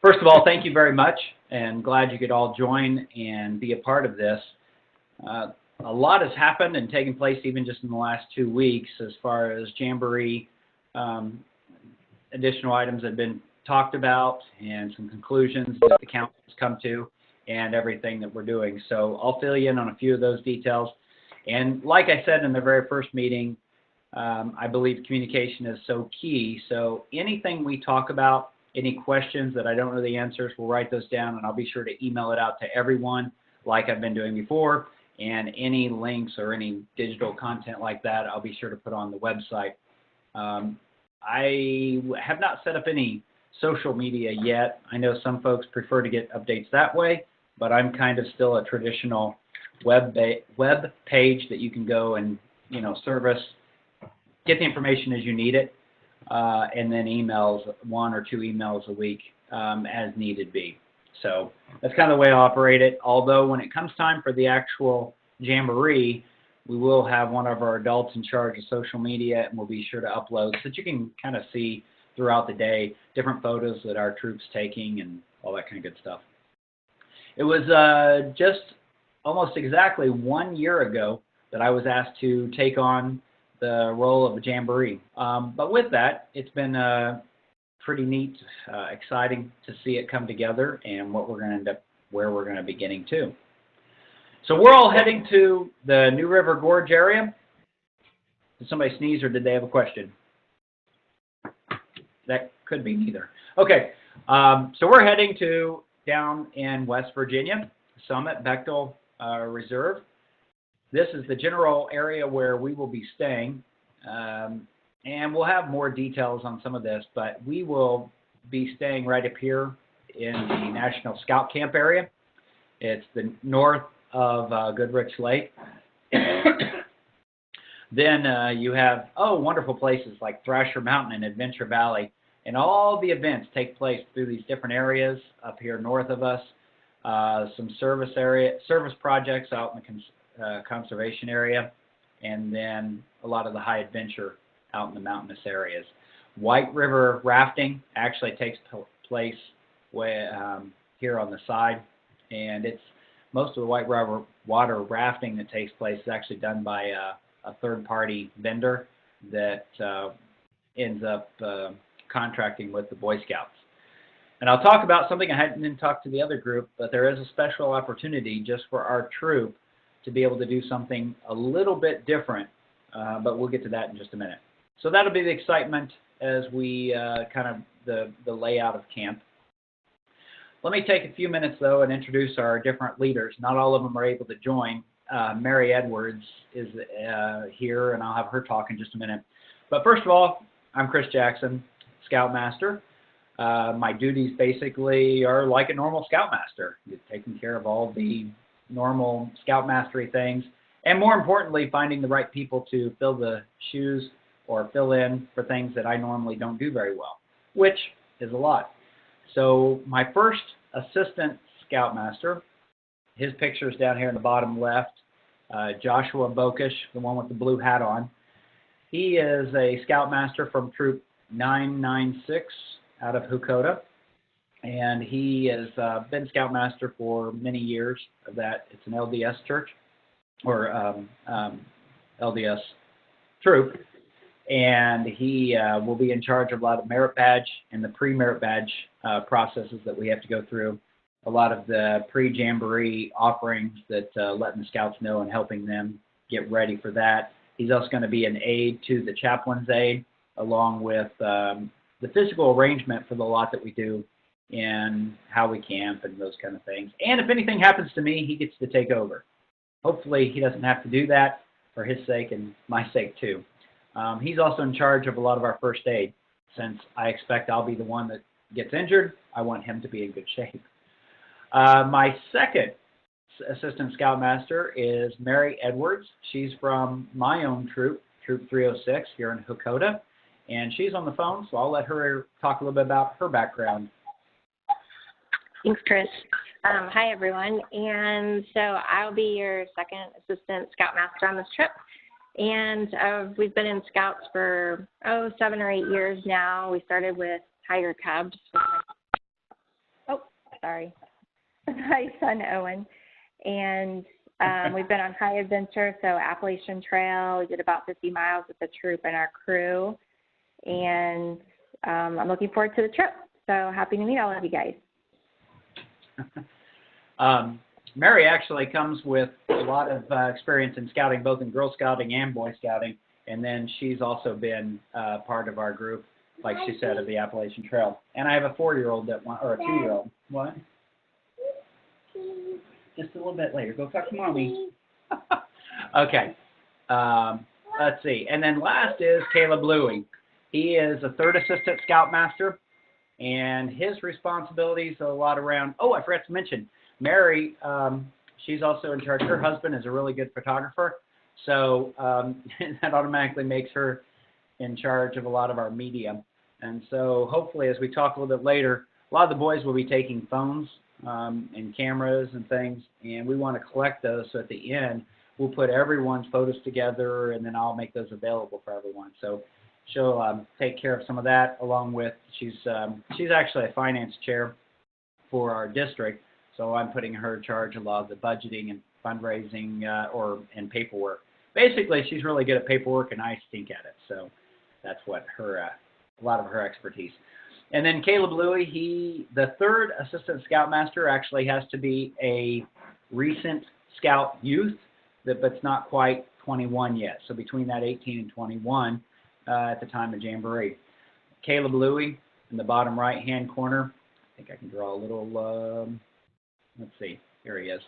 First of all, thank you very much, and glad you could all join and be a part of this. A lot has happened and taken place even just in the last 2 weeks as far as Jamboree. Additional items have been talked about and some conclusions that the council has come to and everything that we're doing. So I'll fill you in on a few of those details. And like I said in the very first meeting, I believe communication is so key. So anything we talk about, any questions that I don't know the answers, we'll write those down and I'll be sure to email it out to everyone like I've been doing before. And any links or any digital content like that, I'll be sure to put on the website. I have not set up any social media yet. I know some folks prefer to get updates that way, but I'm kind of still a traditional web page that you can go and, service, get the information as you need it, and then emails, 1 or 2 emails a week as needed be. So that's kind of the way I operate it. Although when it comes time for the actual Jamboree, we will have one of our adults in charge of social media, and we'll be sure to upload so that you can kind of see throughout the day different photos that our troops taking and all that kind of good stuff. It was just almost exactly 1 year ago that I was asked to take on the role of a Jamboree. But with that, it's been pretty neat, exciting to see it come together and what we're going to end up, where we're going to be getting to. So we're all heading to the New River Gorge area. Did somebody sneeze or did they have a question? That could be neither. Okay, so we're heading to down in West Virginia, Summit Bechtel Reserve. This is the general area where we will be staying. And we'll have more details on some of this, but we will be staying right up here in the National Scout Camp area. It's the north of Goodrich Lake. Then you have, wonderful places like Thrasher Mountain and Adventure Valley. And all the events take place through these different areas up here north of us. Some service projects out in the conservation area. And then a lot of the high adventure out in the mountainous areas. White River rafting actually takes place here on the side, and it's most of the White River water rafting that takes place is actually done by a third-party vendor that ends up contracting with the Boy Scouts. And I'll talk about something I hadn't talked to the other group, but there is a special opportunity just for our troop to be able to do something a little bit different, but we'll get to that in just a minute. So that'll be the excitement as we kind of the layout of camp. Let me take a few minutes, though, and introduce our different leaders. Not all of them are able to join. Mary Edwards is here, and I'll have her talk in just a minute. But first of all, I'm Chris Jackson, Scoutmaster. My duties basically are like a normal Scoutmaster, taking care of all the normal Scout Mastery things, and more importantly, finding the right people to fill the shoes or fill in for things that I normally don't do very well, which is a lot. So my first assistant Scoutmaster, his picture is down here in the bottom left, Joshua Bokish, the one with the blue hat on. He is a Scoutmaster from Troop 996 out of Hukota, and he has been Scoutmaster for many years of that. It's an LDS church, or LDS troop. And he will be in charge of a lot of merit badge and the pre-merit badge processes that we have to go through, a lot of the pre-Jamboree offerings that letting the Scouts know and helping them get ready for that. He's also going to be an aide to the chaplain's aide, along with the physical arrangement for the lot that we do and how we camp and those kind of things. And if anything happens to me, he gets to take over. Hopefully he doesn't have to do that for his sake and my sake too. He's also in charge of a lot of our first aid. Since I expect I'll be the one that gets injured, I want him to be in good shape. My second assistant Scoutmaster is Mary Edwards. She's from my own troop, Troop 306 here in Hukota. And she's on the phone, so I'll let her talk a little bit about her background. Thanks, Chris. Hi, everyone. And so I'll be your second assistant Scoutmaster on this trip. And we've been in Scouts for, 7 or 8 years now. We started with Tiger Cubs. sorry, my son Owen. And we've been on high adventure, so Appalachian Trail. We did about 50 miles with the troop and our crew. And I'm looking forward to the trip. So happy to meet all of you guys. Mary actually comes with a lot of experience in scouting, both in Girl Scouting and Boy Scouting. And then she's also been part of our group, like she said, of the Appalachian Trail. And I have a 4-year-old or a 2-year-old. What? Just a little bit later. Go talk to Mommy. Okay. Let's see. And then last is Caleb Louie. He is a 3rd Assistant Scoutmaster, and his responsibilities are a lot around, I forgot to mention, Mary, she's also in charge. Her husband is a really good photographer, so that automatically makes her in charge of a lot of our media. And so hopefully as we talk a little bit later, a lot of the boys will be taking phones and cameras and things, and we want to collect those, so at the end we'll put everyone's photos together, and then I'll make those available for everyone. So she'll take care of some of that, along with, she's actually a finance chair for our district, so I'm putting her in charge of a lot of the budgeting and fundraising and paperwork. Basically, she's really good at paperwork, and I stink at it, so that's what a lot of her expertise. And then Caleb Louie, the 3rd Assistant Scoutmaster, actually has to be a recent Scout youth, but it's not quite 21 yet, so between that 18 and 21 at the time of Jamboree. Caleb Louie, in the bottom right-hand corner, I think I can draw a little, let's see, here he is,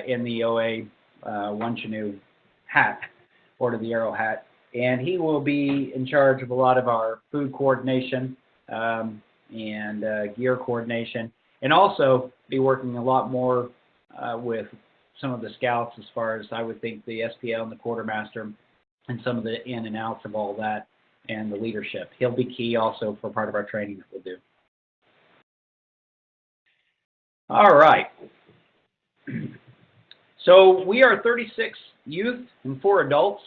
in the OA One hat, Order of the Arrow hat, and he will be in charge of a lot of our food coordination and gear coordination, and also be working a lot more with some of the scouts as far as, I would think, the SPL and the quartermaster and some of the in and outs of all that and the leadership. He'll be key also for part of our training that we'll do. All right. So we are 36 youth and 4 adults.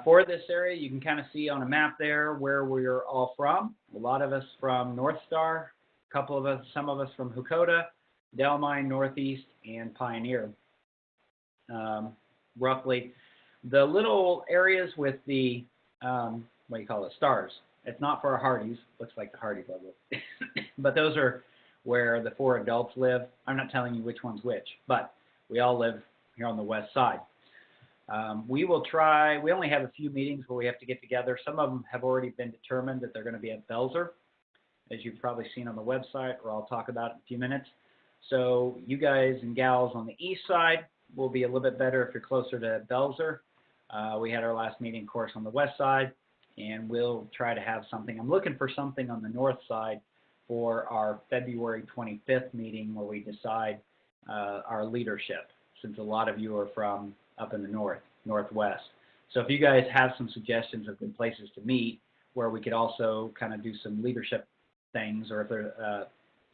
For this area, you can kind of see on a map there where we're all from. A lot of us from North Star, some of us from Hukota, Del Mine, Northeast, and Pioneer. Roughly, the little areas with the, stars. It's not for our Hardees. Looks like the Hardees logo. But those are where the 4 adults live. I'm not telling you which one's which, but we all live here on the west side. We only have a few meetings where we have to get together. Some of them have already been determined that they're going to be at Belzer, as you've probably seen on the website, or I'll talk about in a few minutes. So you guys and gals on the east side will be a little bit better if you're closer to Belzer. We had our last meeting, of course, on the west side, and we'll try to have something. I'm looking for something on the north side for our February 25th meeting, where we decide our leadership, since a lot of you are from up in the northwest. So if you guys have some suggestions of good places to meet where we could also kind of do some leadership things, or if there's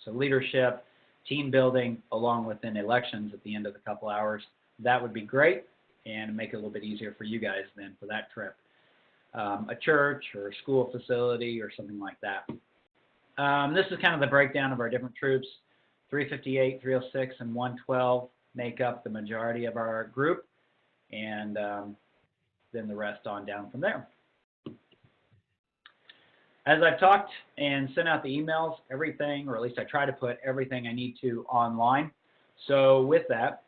some leadership, team building, along with then elections at the end of the couple hours, that would be great and make it a little bit easier for you guys then for that trip. A church or a school facility or something like that. This is kind of the breakdown of our different troops. 358, 306, and 112 make up the majority of our group, and then the rest on down from there. As I've talked and sent out the emails, everything, or at least I try to put everything I need to online. So with that,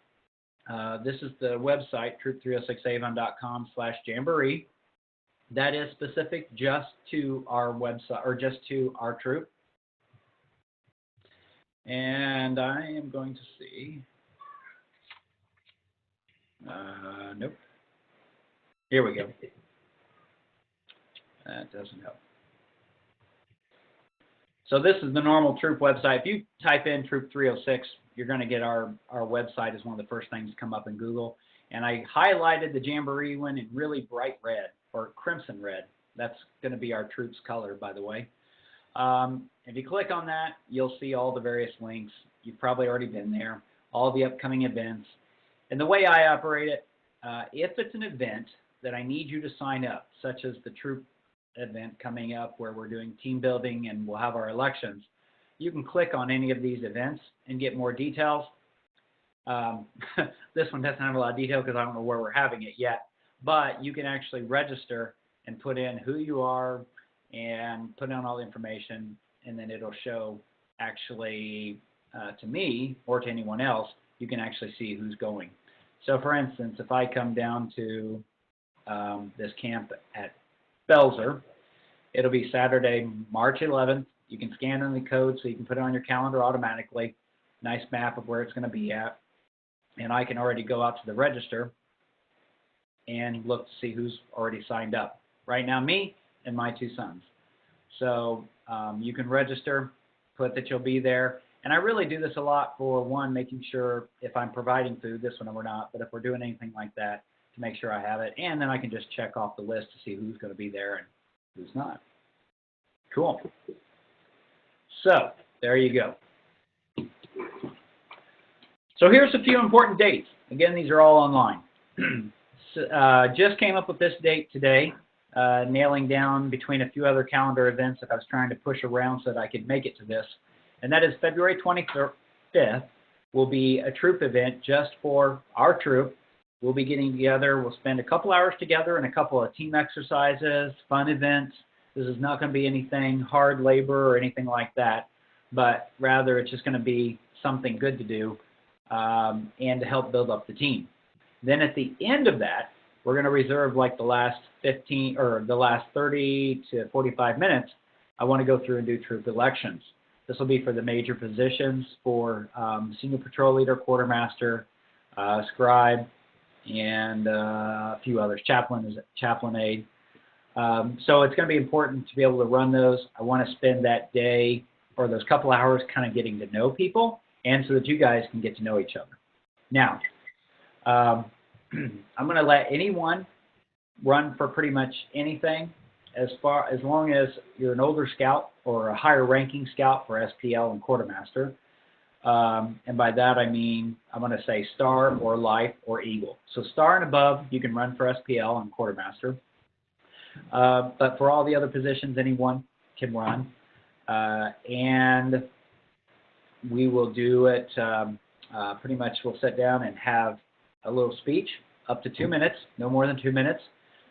this is the website, troop306avon.com/jamboree. That is specific just to our website, or just to our troop. And I am going to see. Nope. Here we go. That doesn't help. So this is the normal troop website. If you type in Troop 306, you're going to get our website as one of the first things to come up in Google. And I highlighted the Jamboree one in really bright red, or crimson red. That's going to be our troop's color, by the way. If you click on that, you'll see all the various links. You've probably already been there, all the upcoming events. And the way I operate it, if it's an event that I need you to sign up, such as the troop event coming up where we're doing team building and we'll have our elections, you can click on any of these events and get more details. This one doesn't have a lot of detail because I don't know where we're having it yet, but you can actually register and put in who you are and put in all the information, and then it'll show actually to me or to anyone else, you can actually see who's going. So for instance, if I come down to this camp at Belzer, it'll be Saturday, March 11th. You can scan in the code so you can put it on your calendar automatically. Nice map of where it's going to be at. And I can already go out to the register and look to see who's already signed up. Right now, me and my 2 sons. So you can register, put that you'll be there. And I really do this a lot for, one, making sure if I'm providing food, this one we're not, but if we're doing anything like that, to make sure I have it. And then I can just check off the list to see who's going to be there and who's not. Cool. So there you go. So here's a few important dates. Again, these are all online. Just came up with this date today, nailing down between a few other calendar events that I was trying to push around so that I could make it to this. And that is February 25th will be a troop event just for our troop. We'll be getting together. We'll spend a couple hours together and a couple of team exercises, fun events. This is not going to be anything hard labor or anything like that, but rather it's just going to be something good to do and to help build up the team. Then at the end of that, we're going to reserve like the last 15 or the last 30 to 45 minutes. I want to go through and do troop elections. This will be for the major positions for senior patrol leader, quartermaster, scribe, and a few others. Chaplain aide. So it's going to be important to be able to run those. I want to spend that day or those couple hours kind of getting to know people, and so that you guys can get to know each other. Now, I'm going to let anyone run for pretty much anything as long as you're an older scout or a higher ranking scout for SPL and quartermaster. And by that I mean I'm going to say star or life or eagle. So star and above, you can run for SPL and quartermaster. But for all the other positions, anyone can run. And we will do it pretty much, we'll sit down and have a little speech up to 2 minutes, no more than 2 minutes,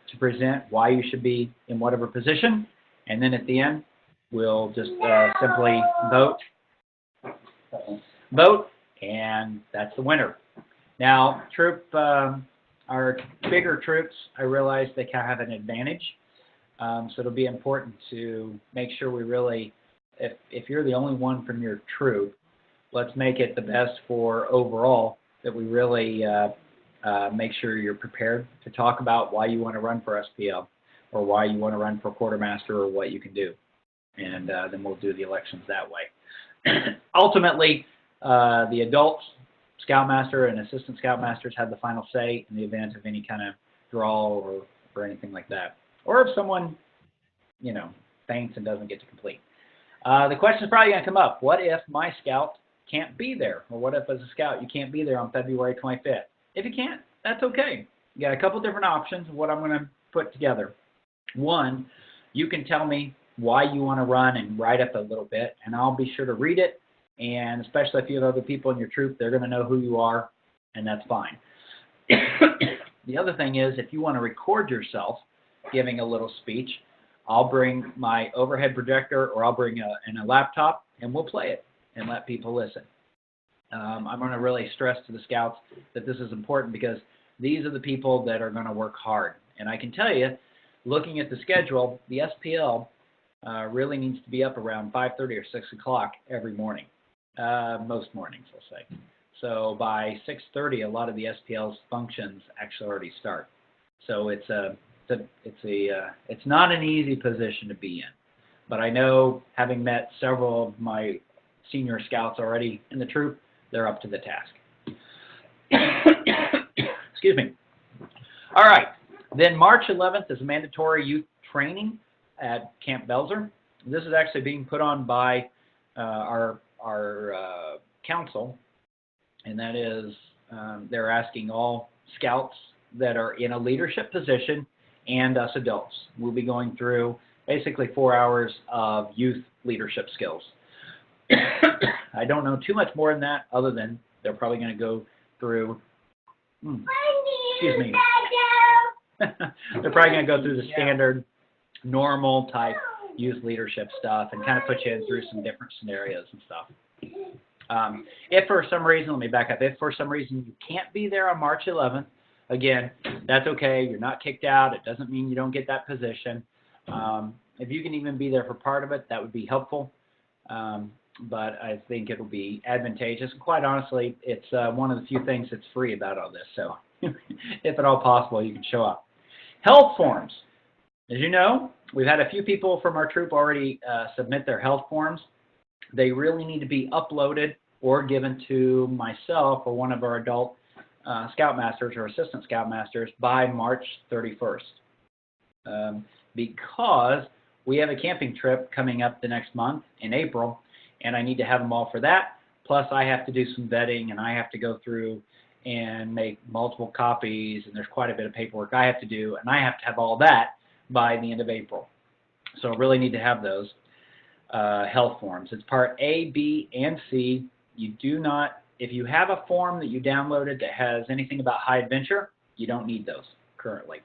to present why you should be in whatever position. And then at the end, we'll just simply vote, and that's the winner. Now, our bigger troops, I realize they kind of have an advantage. So it'll be important to make sure we really, if you're the only one from your troop, let's make it the best for overall, that we really make sure you're prepared to talk about why you want to run for SPL or why you want to run for quartermaster or what you can do. And then we'll do the elections that way. Ultimately, the adults, scoutmaster and assistant scoutmasters have the final say in the event of any kind of draw or anything like that. Or if someone, faints and doesn't get to complete. The question is probably going to come up, what if my scout can't be there? Or what if as a scout you can't be there on February 25th? If you can't, that's okay. You got a couple different options of what I'm going to put together. One, you can tell me why you want to run and write up a little bit, and I'll be sure to read it. And especially if you have other people in your troop, they're going to know who you are, and that's fine. The other thing is, if you want to record yourself giving a little speech, I'll bring my overhead projector or I'll bring a laptop, and we'll play it and let people listen. I'm going to really stress to the scouts that this is important because these are the people that are going to work hard. And I can tell you, looking at the schedule, the SPL really needs to be up around 5:30 or 6 o'clock every morning. Most mornings, I'll say. So by 6:30, a lot of the SPL's functions actually already start. So it's not an easy position to be in. But I know, having met several of my senior scouts already in the troop, they're up to the task. Excuse me. All right. Then March 11th is mandatory youth training at Camp Belzer. This is actually being put on by our council, and that is they're asking all scouts that are in a leadership position and us adults. We'll be going through basically 4 hours of youth leadership skills. don't know too much more than that, other than they're probably going to go through, excuse me, they're probably going to go through the standard, normal type youth leadership stuff and kind of put you in through some different scenarios and stuff. If for some reason, let me back up, if for some reason you can't be there on March 11th, again, that's okay. You're not kicked out. It doesn't mean you don't get that position. If you can even be there for part of it, that would be helpful. But I think it'll be advantageous. Quite honestly, it's one of the few things that's free about all this. So if at all possible, you can show up. Health forms. As you know, we've had a few people from our troop already submit their health forms. They really need to be uploaded or given to myself or one of our adult scoutmasters or assistant scoutmasters by March 31st. Because we have a camping trip coming up the next month in April, and I need to have them all for that. Plus, I have to do some vetting, and I have to go through and make multiple copies, and there's quite a bit of paperwork I have to do, and I have to have all that by the end of April. So I really need to have those health forms. It's part A, B, and C. You do not, if you have a form that you downloaded that has anything about high adventure, you don't need those currently.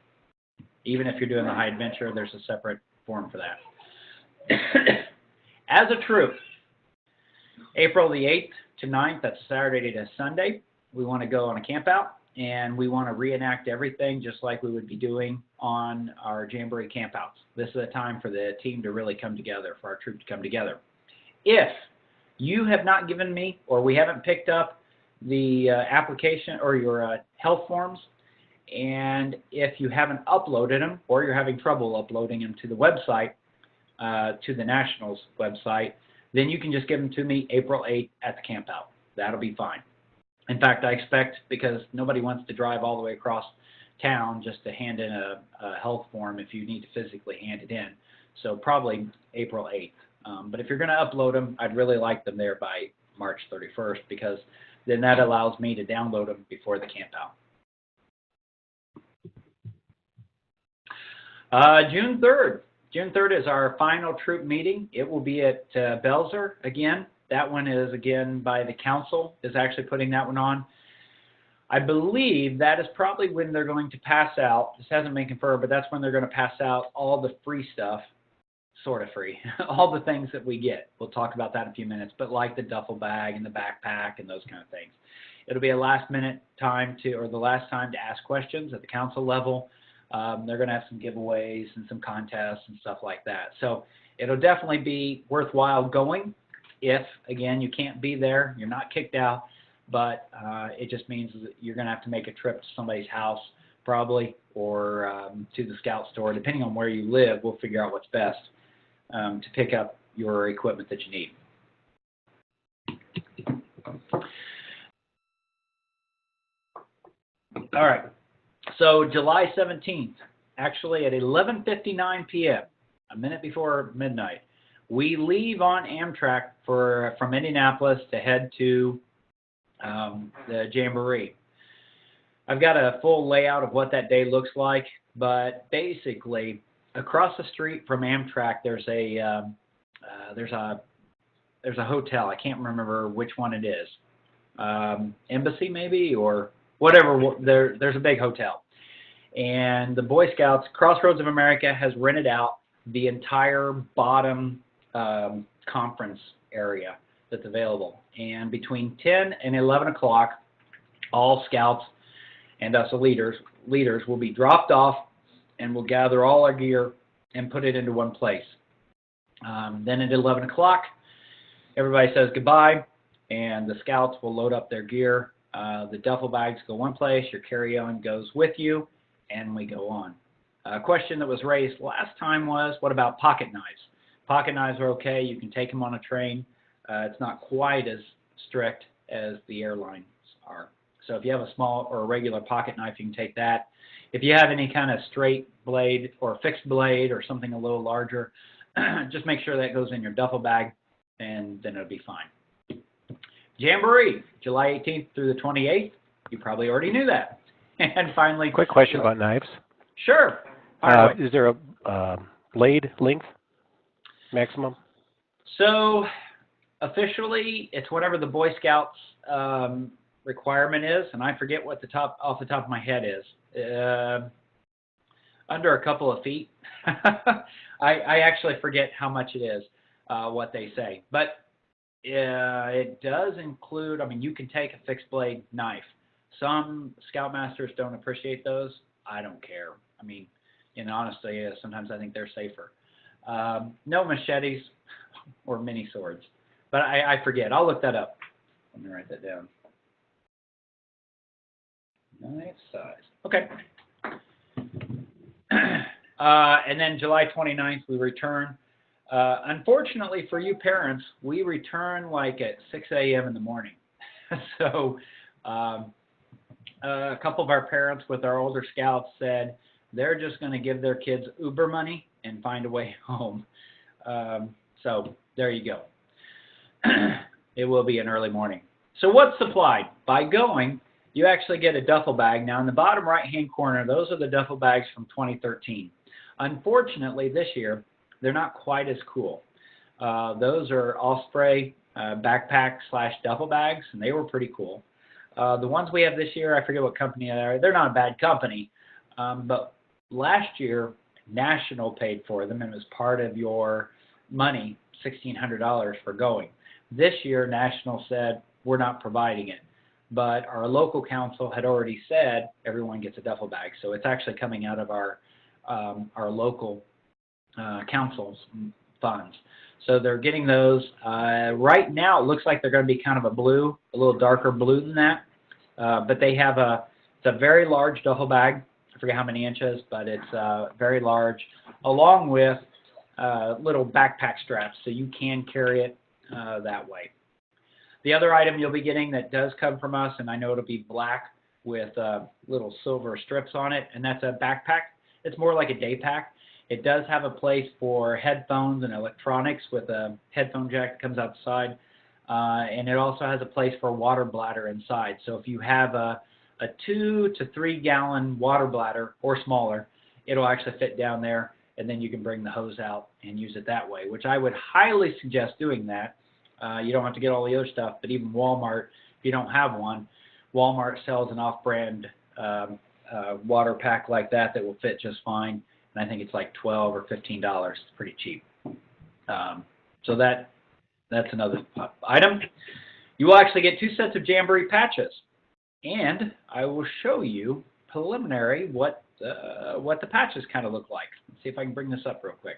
Even if you're doing the high adventure, there's a separate form for that. As a troop, April the 8th to 9th, that's Saturday to Sunday, we want to go on a camp out, and we want to reenact everything just like we would be doing on our Jamboree campouts. This is a time for the team to really come together, for our troop to come together. If you have not given me, or we haven't picked up the application or your health forms, and if you haven't uploaded them, or you're having trouble uploading them to the website, to the Nationals website, then you can just give them to me April 8th at the campout. That'll be fine. In fact, I expect, because nobody wants to drive all the way across town just to hand in a health form if you need to physically hand it in. So probably April 8th. But if you're going to upload them, I'd really like them there by March 31st, because then that allows me to download them before the campout. June 3rd. June 3rd is our final troop meeting. It will be at Belzer again. That one is, again, by the council, is actually putting that one on. I believe that is probably when they're going to pass out, this hasn't been confirmed, but that's when they're going to pass out all the free stuff, sort of free, all the things that we get. We'll talk about that in a few minutes, but like the duffel bag and the backpack and those kind of things. It'll be a last-minute time to, or the last time to ask questions at the council level. They're going to have some giveaways and some contests and stuff like that. So it'll definitely be worthwhile going. If, again, you can't be there, you're not kicked out, but it just means that you're going to have to make a trip to somebody's house probably, or to the scout store. Depending on where you live, we'll figure out what's best to pick up your equipment that you need. All right. So July 17th, actually at 11:59 p.m., a minute before midnight, we leave on Amtrak from Indianapolis to head to the Jamboree. I've got a full layout of what that day looks like, but basically across the street from Amtrak there's a hotel. I can't remember which one it is. Embassy maybe, or whatever. There's a big hotel. And the Boy Scouts, Crossroads of America, has rented out the entire bottom conference area that's available. And between 10 and 11 o'clock, all scouts and us leaders will be dropped off, and we'll gather all our gear and put it into one place. Then at 11 o'clock, everybody says goodbye, and the scouts will load up their gear. The duffel bags go one place, your carry-on goes with you, and we go on. A question that was raised last time was, what about pocket knives? Pocket knives are okay. You can take them on a train. It's not quite as strict as the airlines are. So if you have a small or a regular pocket knife, you can take that. If you have any kind of straight blade or fixed blade or something a little larger, just make sure that goes in your duffel bag, and then it'll be fine. Jamboree, July 18th through the 28th. You probably already knew that. And finally... Quick question about knives. Sure. Is there a blade length maximum? So Officially, it's whatever the Boy Scouts requirement is, and I forget what off the top of my head is. Under a couple of feet. I actually forget how much it is, what they say. But it does include, I mean, you can take a fixed blade knife. Some Scoutmasters don't appreciate those. I don't care. I mean, and honestly, sometimes I think they're safer. No machetes or mini swords. But I forget. I'll look that up. Let me write that down. Knife size. Okay. And then July 29th, we return. Unfortunately for you parents, we return like at 6 a.m. in the morning. So a couple of our parents with our older scouts said they're just going to give their kids Uber money and find a way home. So there you go. It will be an early morning. So what's supplied? By going, you actually get a duffel bag. Now in the bottom right-hand corner, those are the duffel bags from 2013. Unfortunately, this year, they're not quite as cool. Those are Osprey backpack / duffel bags, and they were pretty cool. The ones we have this year, I forget what company they are. They're not a bad company, but last year, National paid for them, and it was part of your money, $1,600 for going. This year, National said, we're not providing it. But our local council had already said everyone gets a duffel bag. So it's actually coming out of our local council's funds. So they're getting those. Right now, it looks like they're going to be kind of a blue, a little darker blue than that. But they have it's a very large duffel bag. I forget how many inches, but it's very large, along with little backpack straps, so you can carry it that way. The other item you'll be getting that does come from us, and I know it'll be black with little silver strips on it, and that's a backpack. It's more like a day pack. It does have a place for headphones and electronics with a headphone jack that comes out the side, and it also has a place for a water bladder inside. So if you have a 2 to 3 gallon water bladder or smaller, it'll actually fit down there, and then you can bring the hose out and use it that way, which I would highly suggest doing that. You don't have to get all the other stuff, but even Walmart, if you don't have one, Walmart sells an off-brand water pack like that will fit just fine, and I think it's like $12 or $15. It's pretty cheap. So that's another item. You will actually get 2 sets of Jamboree patches, and I will show you preliminary what the patches kind of look like. Let's see if I can bring this up real quick.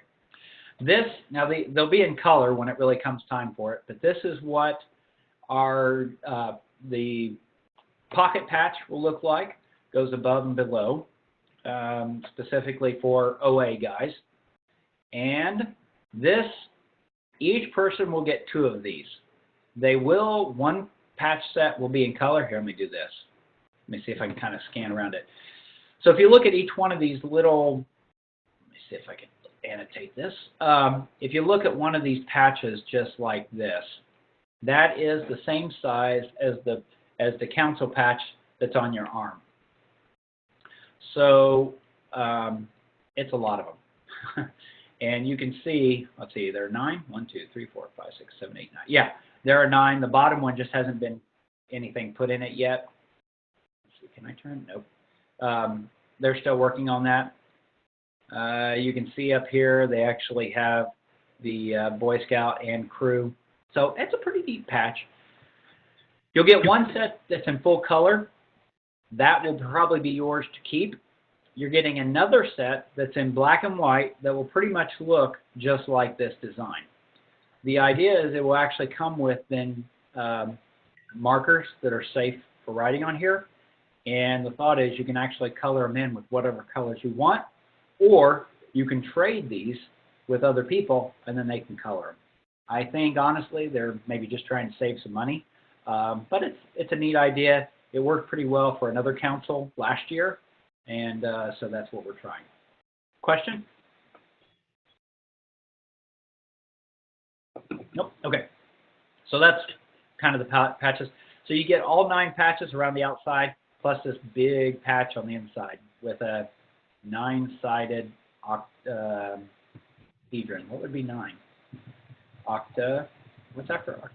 Now they'll be in color when it really comes time for it, but this is what the pocket patch will look like. Goes above and below, specifically for OA guys. And each person will get 2 of these. One patch set will be in color. Here, let me do this. Let me see if I can kind of scan around it. So if you look at each one of these little, let me see if I can annotate this. If you look at one of these patches just like this, that is the same size as the council patch that's on your arm. So it's a lot of them. And you can see, let's see, there are 9. 1, 2, 3, 4, 5, 6, 7, 8, 9. Yeah, there are 9. The bottom one just hasn't been anything put in it yet. Let's see, can I turn? Nope. They're still working on that. You can see up here they actually have the Boy Scout and crew. So it's a pretty neat patch. You'll get 1 set that's in full color. That will probably be yours to keep. You're getting another set that's in black and white that will pretty much look just like this design. The idea is it will actually come with then markers that are safe for writing on here. And the thought is you can actually color them in with whatever colors you want, or you can trade these with other people and then they can color them. I think, honestly, they're maybe just trying to save some money, but it's a neat idea. It worked pretty well for another council last year, and so that's what we're trying. Question? Nope. Okay. So that's kind of the patches. So you get all 9 patches around the outside, plus this big patch on the inside with a 9-sided octahedron. What would be 9? What's that for?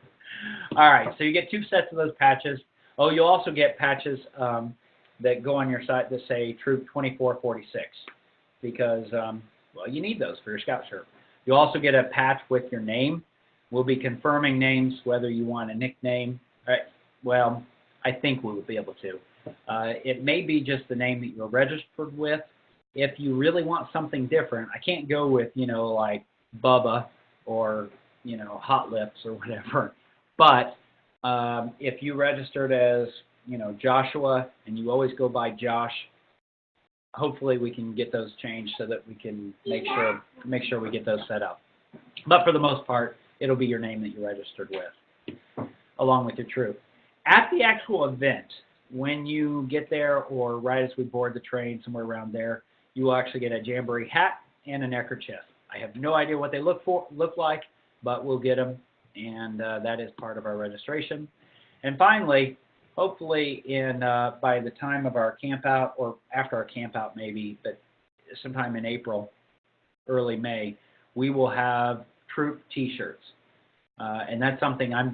All right, so you get 2 sets of those patches. Oh, you'll also get patches that go on your site that say Troop 2446 because, well, you need those for your scout shirt. You'll also get a patch with your name. We'll be confirming names, whether you want a nickname. Well, I think we will be able to. It may be just the name that you're registered with. If you really want something different, I can't go with, like Bubba or, Hot Lips or whatever. But if you registered as, Joshua and you always go by Josh, hopefully we can get those changed so that we can make sure we get those set up. But for the most part, it'll be your name that you're registered with, along with your troop. At the actual event, when you get there or right as we board the train, somewhere around there, you will actually get a Jamboree hat and a neckerchief. I have no idea what they look like, but we'll get them, and that is part of our registration. And finally, hopefully by the time of our camp out, or after our camp out maybe, but sometime in April, early May, we will have troop T-shirts. And that's something I'm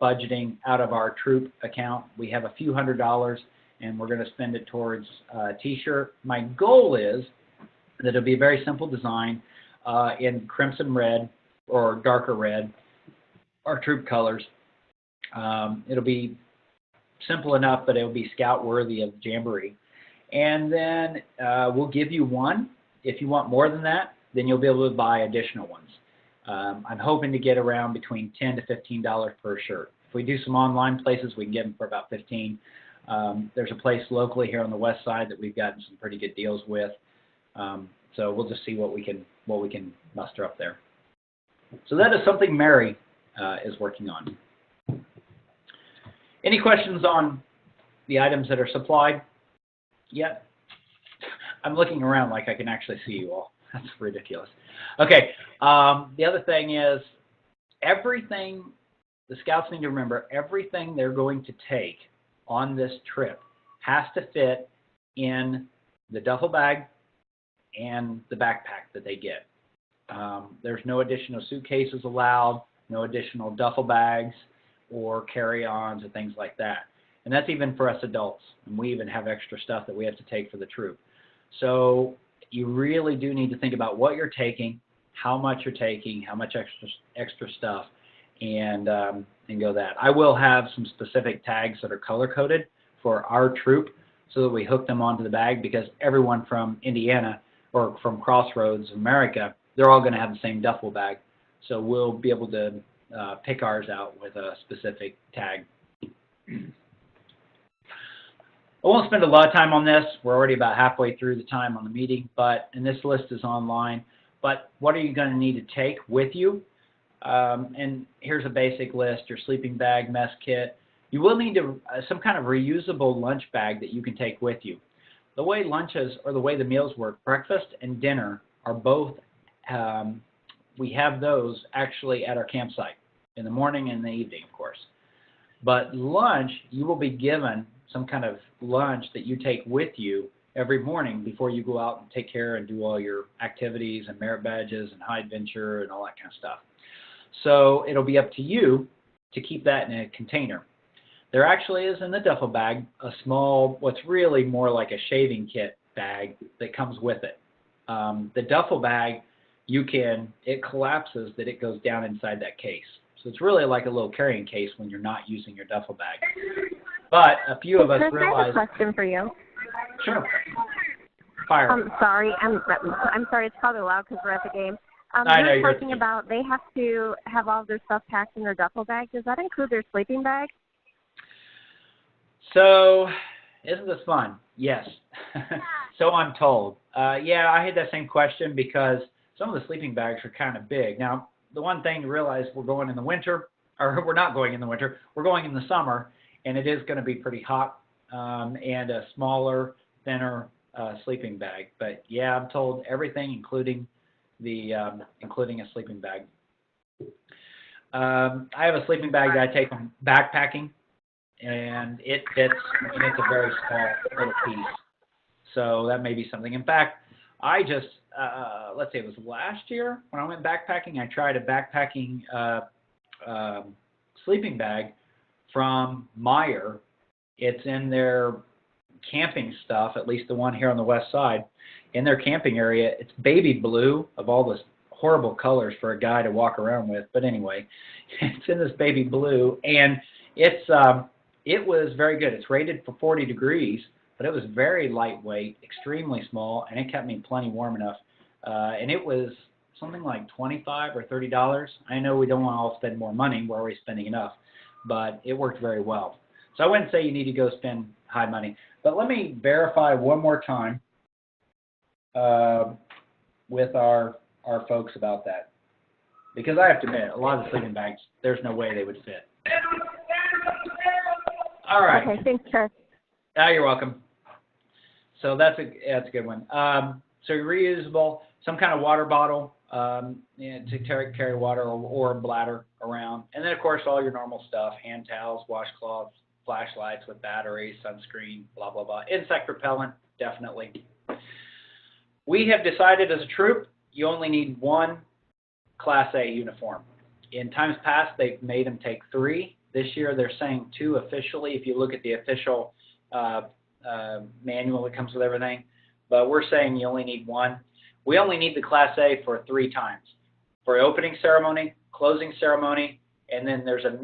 budgeting out of our troop account. We have a few $100s, and we're going to spend it towards a T-shirt. My goal is that it'll be a very simple design in crimson red or darker red, our troop colors. It'll be simple enough, but it'll be scout worthy of Jamboree. And then we'll give you one. If you want more than that, then you'll be able to buy additional ones. I'm hoping to get around between $10 to $15 per shirt. If we do some online places, we can get them for about $15. There's a place locally here on the west side that we've gotten some pretty good deals with. So we'll just see what we can muster up there. So that is something Mary is working on. Any questions on the items that are supplied yet? I'm looking around like I can actually see you all. That's ridiculous. Okay, the other thing is everything, the scouts need to remember, everything they're going to take on this trip has to fit in the duffel bag and the backpack that they get. There's no additional suitcases allowed, no additional duffel bags or carry-ons and things like that. And that's even for us adults. And we even have extra stuff that we have to take for the troop. So you really do need to think about what you're taking, how much you're taking, how much extra stuff, and go that. I will have some specific tags that are color-coded for our troop so that we hook them onto the bag, because everyone from Indiana or from Crossroads of America, they're all going to have the same duffel bag. So we'll be able to pick ours out with a specific tag. I won't spend a lot of time on this. We're already about halfway through the time on the meeting, and this list is online. But what are you going to need to take with you? And here's a basic list: your sleeping bag, mess kit. You will need some kind of reusable lunch bag that you can take with you. The way lunches, or the way the meals work, breakfast and dinner are both, we have those actually at our campsite in the morning and in the evening, of course. But lunch, you will be given some kind of lunch that you take with you every morning before you go out and take care and do all your activities and merit badges and high adventure and all that kind of stuff. So it'll be up to you to keep that in a container. There actually is in the duffel bag a small, what's really more like a shaving kit bag that comes with it. The duffel bag, it collapses that it goes down inside that case. So it's really like a little carrying case when you're not using your duffel bag. But a few of us realize. I have a question for you. Sure. Fire. I'm sorry. I'm sorry. It's probably loud because we're at the game. I know you're talking about they have to have all of their stuff packed in their duffel bag. Does that include their sleeping bag? So, isn't this fun? Yes. So I'm told. Yeah, I had that same question because some of the sleeping bags are kind of big. Now, the one thing to realize, we're going in the winter, or we're not going in the winter, we're going in the summer, and it is going to be pretty hot, and a smaller, thinner sleeping bag. But yeah, I'm told everything, including including a sleeping bag. I have a sleeping bag that I take from backpacking, and it fits, and it's a very small little piece. So that may be something. In fact, I just, let's say it was last year when I went backpacking, I tried a backpacking sleeping bag from Meyer. It's in their camping stuff, at least the one here on the west side. In their camping area, it's baby blue, of all the horrible colors for a guy to walk around with. But anyway, it's in this baby blue, and it was very good. It's rated for 40 degrees, but it was very lightweight, extremely small, and it kept me plenty warm enough. And it was something like $25 or $30. I know we don't want to all spend more money. We're already spending enough, but it worked very well. So I wouldn't say you need to go spend high money. But let me verify one more time with our folks about that. Because I have to admit, a lot of the sleeping bags, there's no way they would fit. All right. Okay, thanks, Chris. You're welcome. So that's a good one. So reusable, some kind of water bottle to carry water or a bladder around. And then, of course, all your normal stuff, hand towels, washcloths, flashlights with batteries, sunscreen, blah, blah, blah. Insect repellent, definitely. We have decided as a troop, you only need one Class A uniform. In times past, they've made them take 3. This year, they're saying 2 officially, if you look at the official manual that comes with everything. But we're saying you only need 1. We only need the Class A for 3 times. For opening ceremony, closing ceremony, and then there's a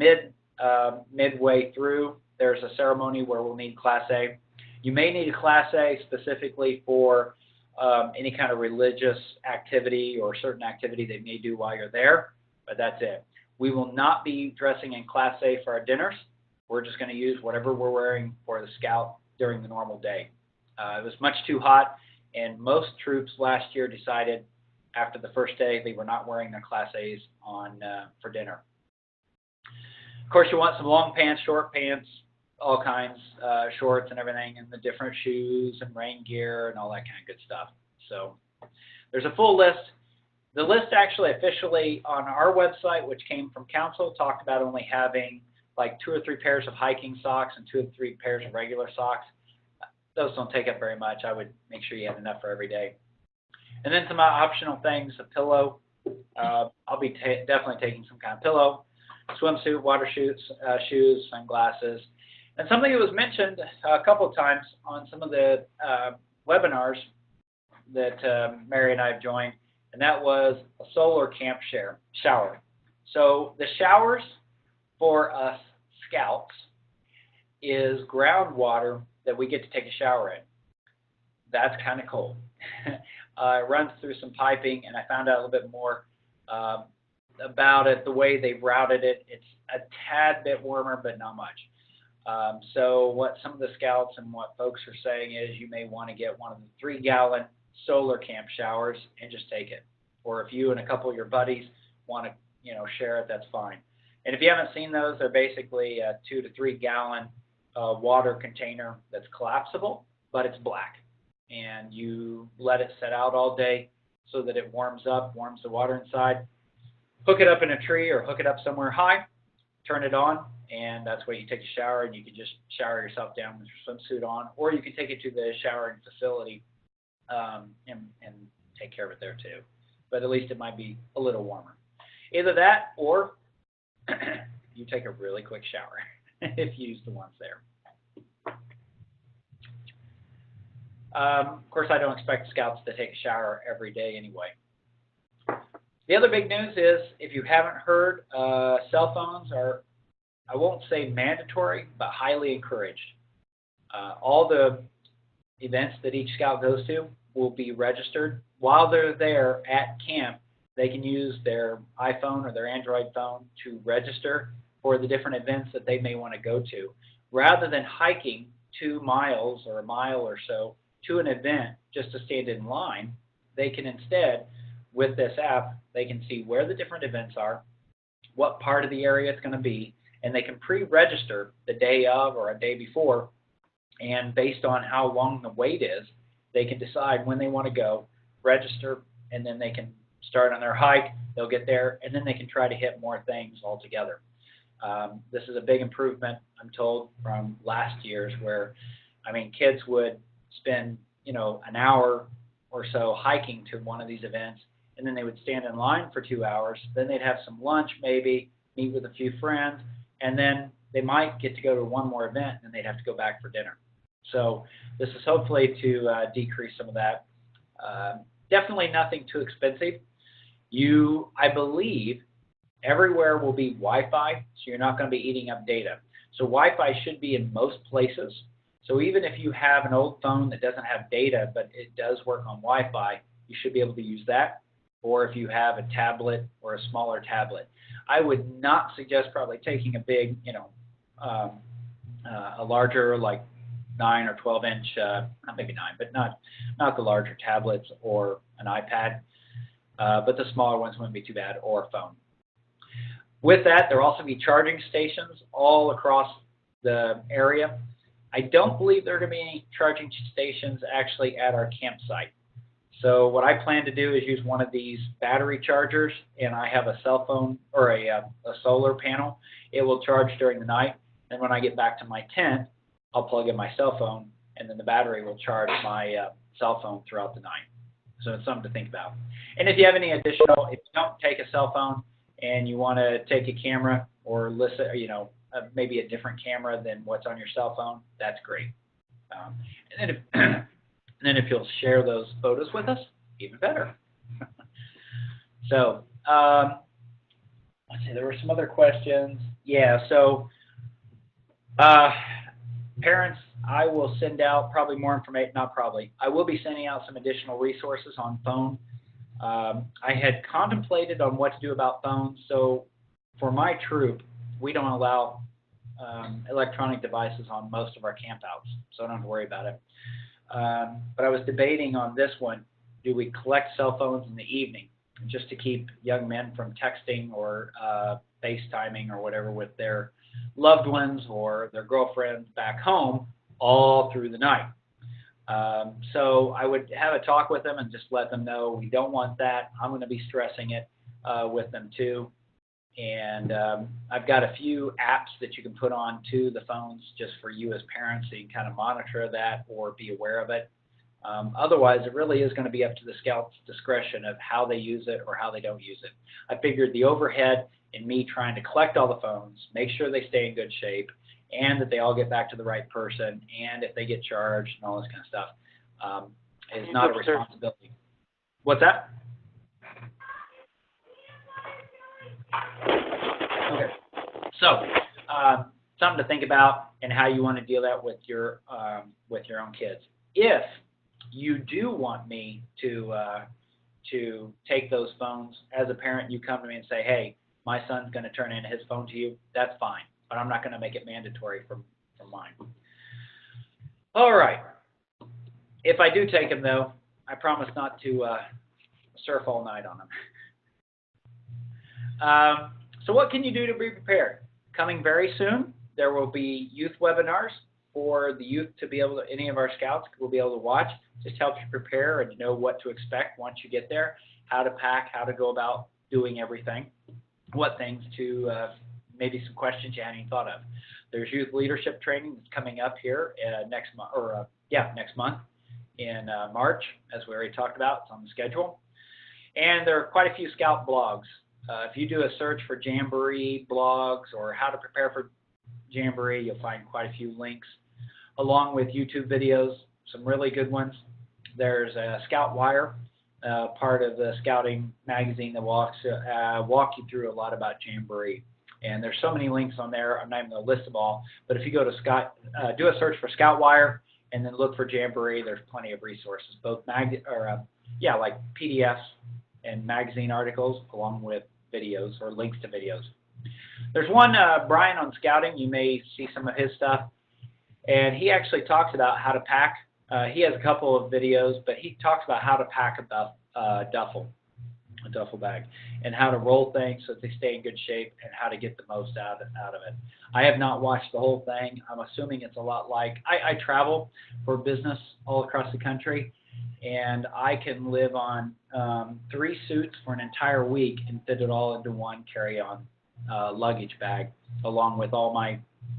midway through, there's a ceremony where we'll need Class A. You may need a Class A specifically for any kind of religious activity or certain activity they may do while you're there, but that's it. We will not be dressing in Class A for our dinners. We're just going to use whatever we're wearing for the scout during the normal day. It was much too hot, and most troops last year decided after the first day they were not wearing their Class A's for dinner. Of course, you want some long pants, short pants, all kinds, shorts and everything, and the different shoes and rain gear and all that kind of good stuff. So there's a full list. The list actually officially on our website, which came from council, talked about only having like 2 or 3 pairs of hiking socks and 2 or 3 pairs of regular socks. Those don't take up very much. I would make sure you have enough for every day. And then some optional things, a pillow. I'll be definitely taking some kind of pillow, swimsuit, water shoes, sunglasses. And something that was mentioned a couple of times on some of the webinars that Mary and I have joined, and that was a solar camp shower. So the showers for us scouts is groundwater that we get to take a shower in. That's kind of cold. It runs through some piping, and I found out a little bit more about it, the way they've routed it. It's a tad bit warmer, but not much. So what some of the scouts and what folks are saying is you may want to get one of the 3-gallon solar camp showers and just take it. Or if you and a couple of your buddies want to, share it, that's fine. And if you haven't seen those, they're basically a 2 to 3 gallon water container that's collapsible, but it's black. And you let it set out all day so that it warms the water inside. Hook it up in a tree or hook it up somewhere high, turn it on, and that's where you take a shower, and you can just shower yourself down with your swimsuit on, or you can take it to the showering facility and take care of it there too. But at least it might be a little warmer. Either that, or you take a really quick shower if you use the ones there. Of course, I don't expect scouts to take a shower every day anyway. The other big news is, if you haven't heard, cell phones are, I won't say mandatory, but highly encouraged. All the events that each scout goes to will be registered. While they're there at camp, they can use their iPhone or their Android phone to register for the different events that they may want to go to. Rather than hiking 2 miles or a mile or so to an event just to stand in line, they can instead, with this app, they can see where the different events are, what part of the area it's going to be, and they can pre-register the day of or a day before, and based on how long the wait is, they can decide when they want to go, register, and then they can start on their hike, they'll get there, and then they can try to hit more things altogether. This is a big improvement, I'm told, from last year's where, kids would spend, an hour or so hiking to one of these events, and then they would stand in line for 2 hours, then they'd have some lunch maybe, meet with a few friends, and then they might get to go to one more event, and they'd have to go back for dinner. So this is hopefully to decrease some of that. Definitely nothing too expensive. I believe, everywhere will be Wi-Fi, so you're not going to be eating up data. So Wi-Fi should be in most places. So even if you have an old phone that doesn't have data, but it does work on Wi-Fi, you should be able to use that. Or if you have a tablet or a smaller tablet. I would not suggest probably taking a big, a larger, like 9 or 12 inch, maybe 9, but not the larger tablets or an iPad. But the smaller ones wouldn't be too bad, or a phone. With that, there will also be charging stations all across the area. I don't believe there are going to be any charging stations actually at our campsite. So what I plan to do is use one of these battery chargers, and I have a cell phone or a solar panel. It will charge during the night, and when I get back to my tent, I'll plug in my cell phone, and then the battery will charge my cell phone throughout the night. So it's something to think about. And if you have any additional, if you don't take a cell phone and you want to take a camera or listen, maybe a different camera than what's on your cell phone, that's great. And then if you'll share those photos with us, even better. So let's see, there were some other questions. Yeah, so parents, I will send out probably more information, not probably, I will be sending out some additional resources on phone. I had contemplated on what to do about phones. So for my troop, we don't allow electronic devices on most of our campouts, so I don't have to worry about it. But I was debating on this one. Do we collect cell phones in the evening just to keep young men from texting or FaceTiming or whatever with their loved ones or their girlfriends back home all through the night? So I would have a talk with them and just let them know we don't want that. I'm going to be stressing it with them too. And I've got a few apps that you can put on to the phones just for you as parents, so you can kind of monitor that or be aware of it. Otherwise, it really is going to be up to the scouts' discretion of how they use it or how they don't use it. I figured the overhead in me trying to collect all the phones, make sure they stay in good shape, and that they all get back to the right person, and if they get charged and all this kind of stuff, is not a responsibility. What's that? Okay. So, something to think about and how you want to deal that with your own kids. If you do want me to take those phones as a parent, you come to me and say, "Hey, my son's going to turn in his phone to you." That's fine, but I'm not going to make it mandatory for mine. All right. If I do take him, though, I promise not to surf all night on him. So what can you do to be prepared? Coming very soon, there will be youth webinars for the youth to be able to, any of our scouts will be able to watch. Just helps you prepare and know what to expect once you get there, how to pack, how to go about doing everything, what things to, maybe some questions you hadn't even thought of. There's youth leadership training that's coming up here next month, next month in March, as we already talked about. It's on the schedule. And there are quite a few scout blogs. If you do a search for Jamboree blogs or how to prepare for Jamboree, you'll find quite a few links, along with YouTube videos, some really good ones. There's a Scout Wire, part of the scouting magazine that walk you through a lot about Jamboree. And there's so many links on there, I'm not even going to list them all. But if you go to do a search for Scout Wire and then look for Jamboree, there's plenty of resources, both like PDFs and magazine articles, along with videos or links to videos. There's one, Brian on Scouting, you may see some of his stuff, and he actually talks about how to pack. He has a couple of videos, but he talks about how to pack a duffel bag, and how to roll things so that they stay in good shape, and how to get the most out of it. I have not watched the whole thing. I'm assuming it's a lot like, I travel for business all across the country, and I can live on 3 suits for an entire week and fit it all into one carry-on luggage bag, along with all my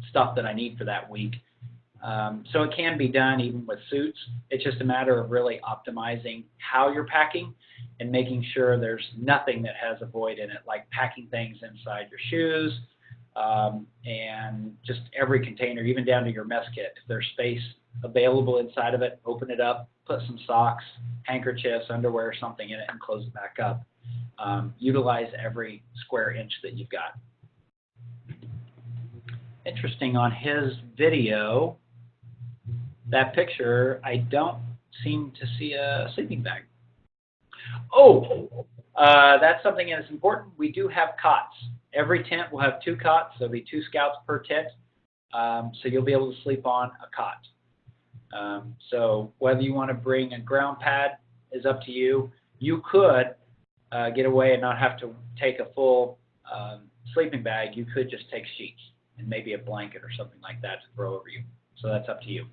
stuff that I need for that week. So it can be done even with suits. It's just a matter of really optimizing how you're packing and making sure there's nothing that has a void in it, like packing things inside your shoes, and just every container, even down to your mess kit. If there's space available inside of it, open it up, put some socks, handkerchiefs, underwear, something in it, and close it back up. Utilize every square inch that you've got. Interesting, on his video, that picture, I don't seem to see a sleeping bag. Oh, that's something that's important. We do have cots. Every tent will have 2 cots. There'll be 2 scouts per tent, so you'll be able to sleep on a cot. So whether you want to bring a ground pad is up to you. You could get away and not have to take a full sleeping bag. You could just take sheets and maybe a blanket or something like that to throw over you. So that's up to you.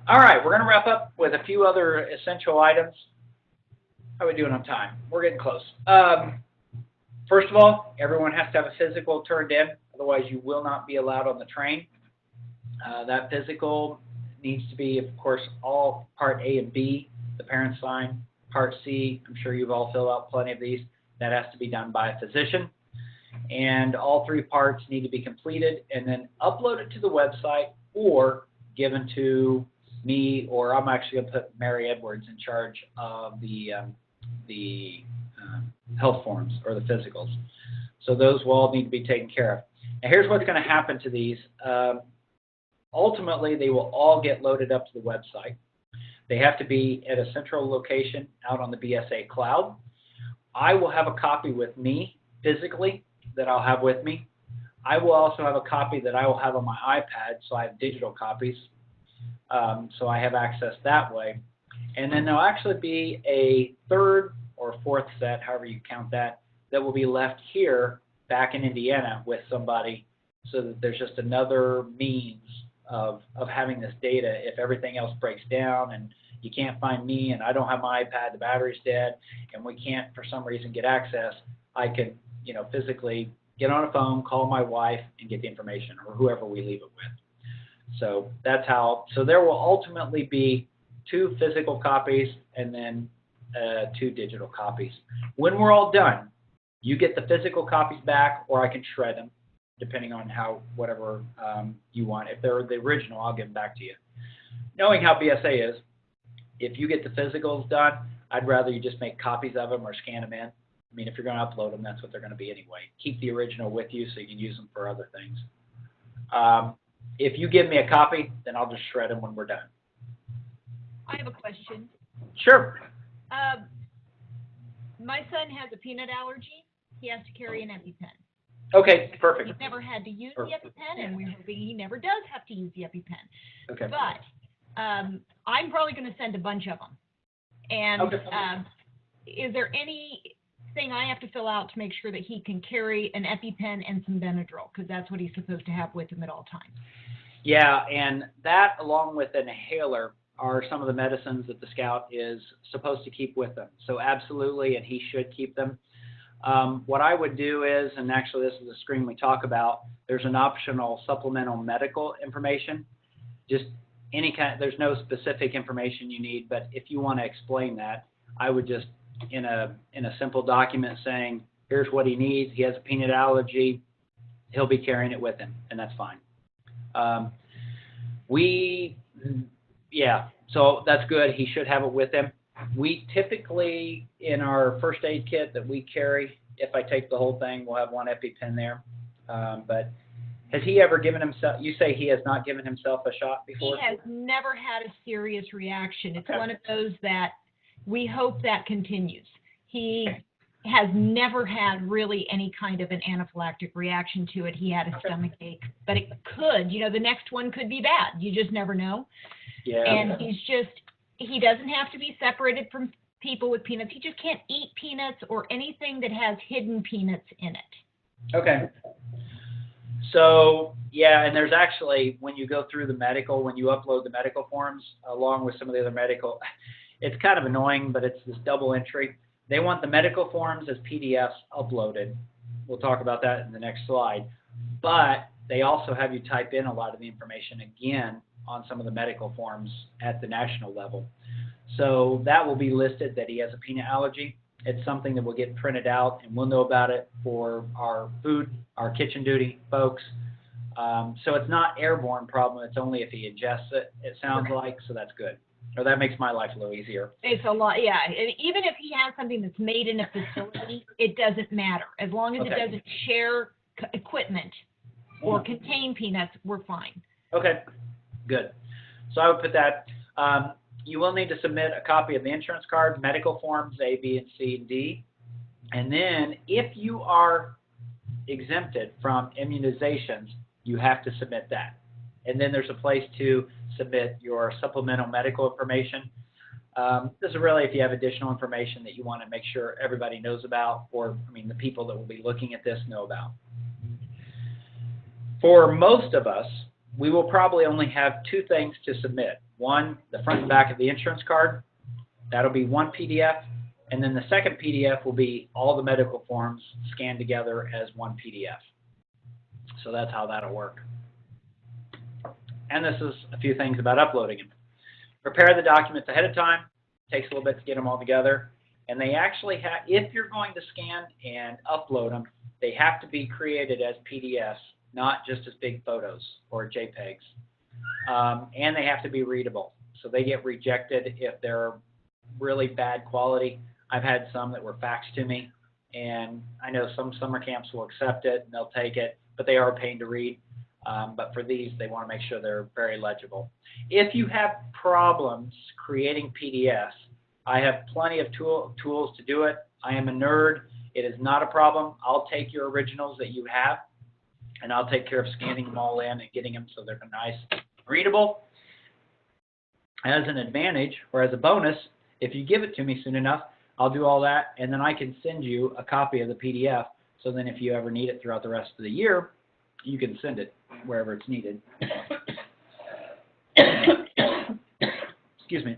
All right, we're going to wrap up with a few other essential items. How are we doing on time? We're getting close. First of all, everyone has to have a physical turned in. Otherwise, you will not be allowed on the train. That physical needs to be, of course, all Part A and B, the parents sign. Part C, I'm sure you've all filled out plenty of these. That has to be done by a physician. And all 3 parts need to be completed and then uploaded to the website or given to me, or I'm actually going to put Mary Edwards in charge of the health forms or the physicals. So those will all need to be taken care of. Now here's what's going to happen to these. Ultimately, they will all get loaded up to the website. They have to be at a central location out on the BSA cloud. I will have a copy with me physically that I'll have with me. I will also have a copy that I will have on my iPad, so I have digital copies. So I have access that way. And then there'll actually be a 3rd or 4th set, however you count that, that will be left here back in Indiana with somebody so that there's just another means of having this data if everything else breaks down and you can't find me and I don't have my iPad, the battery's dead, and we can't for some reason get access. I can, physically get on a phone, call my wife, and get the information, or whoever we leave it with. So that's how. So there will ultimately be 2 physical copies and then 2 digital copies. When we're all done, you get the physical copies back, or I can shred them, depending on whatever you want. If they're the original, I'll give them back to you. Knowing how BSA is, if you get the physicals done, I'd rather you just make copies of them or scan them in. I mean, if you're going to upload them, that's what they're going to be anyway. Keep the original with you so you can use them for other things. If you give me a copy, then I'll just shred them when we're done. I have a question. Sure. My son has a peanut allergy. He has to carry an EpiPen. Okay, perfect. He's never had to use the EpiPen, and we're hoping he never does have to use the EpiPen. Okay. But I'm probably going to send a bunch of them. And okay. Is there anything I have to fill out to make sure that he can carry an EpiPen and some Benadryl? Because that's what he's supposed to have with him at all times. Yeah, and that, along with an inhaler, are some of the medicines that the scout is supposed to keep with them. So absolutely, and he should keep them. What I would do is, and actually this is a screen we talk about, there's an optional supplemental medical information. Just any kind, there's no specific information you need, but if you want to explain that, I would just, in a simple document saying, here's what he needs, he has a peanut allergy, he'll be carrying it with him, and that's fine. So that's good. He should have it with him. We typically, in our first aid kit that we carry, if I take the whole thing, we'll have 1 EpiPen there. But has he ever given himself, you say he has not given himself a shot before? He has never had a serious reaction. It's Okay. one of those that we hope that continues. He has never had really any kind of an anaphylactic reaction to it. He had a stomach ache, but it could, the next one could be bad. You just never know. Yeah. And he doesn't have to be separated from people with peanuts. He just can't eat peanuts or anything that has hidden peanuts in it. Okay. So, yeah, and there's actually, when you go through when you upload the medical forms, along with some of the other medical, it's kind of annoying, but it's this double entry. They want the medical forms as PDFs uploaded. We'll talk about that in the next slide. But they also have you type in a lot of the information again on some of the medical forms at the national level. So that will be listed that he has a peanut allergy. It's something that will get printed out, and we'll know about it for our food, our kitchen duty folks. So it's not airborne problem. It's only if he ingests it, it sounds like, so that's good. Or that makes my life a little easier. It's a lot, yeah. And even if he has something that's made in a facility, it doesn't matter. As long as it doesn't share equipment or contain peanuts, we're fine. Okay, good. So I would put that. You will need to submit a copy of the insurance card, medical forms A, B, and C, and D. And then if you are exempted from immunizations, you have to submit that. And then there's a place to submit your supplemental medical information. This is really if you have additional information that you want to make sure everybody knows about, or, I mean, the people that will be looking at this know about. For most of us, we will probably only have two things to submit. One, the front and back of the insurance card. That'll be one PDF. And then the second PDF will be all the medical forms scanned together as one PDF. So that's how that'll work. And this is a few things about uploading them. Prepare the documents ahead of time. Takes a little bit to get them all together. And they actually have, if you're going to scan and upload them, they have to be created as PDFs, not just as big photos or JPEGs. And they have to be readable. So they get rejected if they're really bad quality. I've had some that were faxed to me, and I know some summer camps will accept it and they'll take it, but they are a pain to read. But for these, they want to make sure they're very legible. If you have problems creating PDFs, I have plenty of tools to do it. I am a nerd. It is not a problem. I'll take your originals that you have, and I'll take care of scanning them all in and getting them so they're nice, readable. As an advantage, or as a bonus, if you give it to me soon enough, I'll do all that, and then I can send you a copy of the PDF, so then if you ever need it throughout the rest of the year, you can send it wherever it's needed. Excuse me.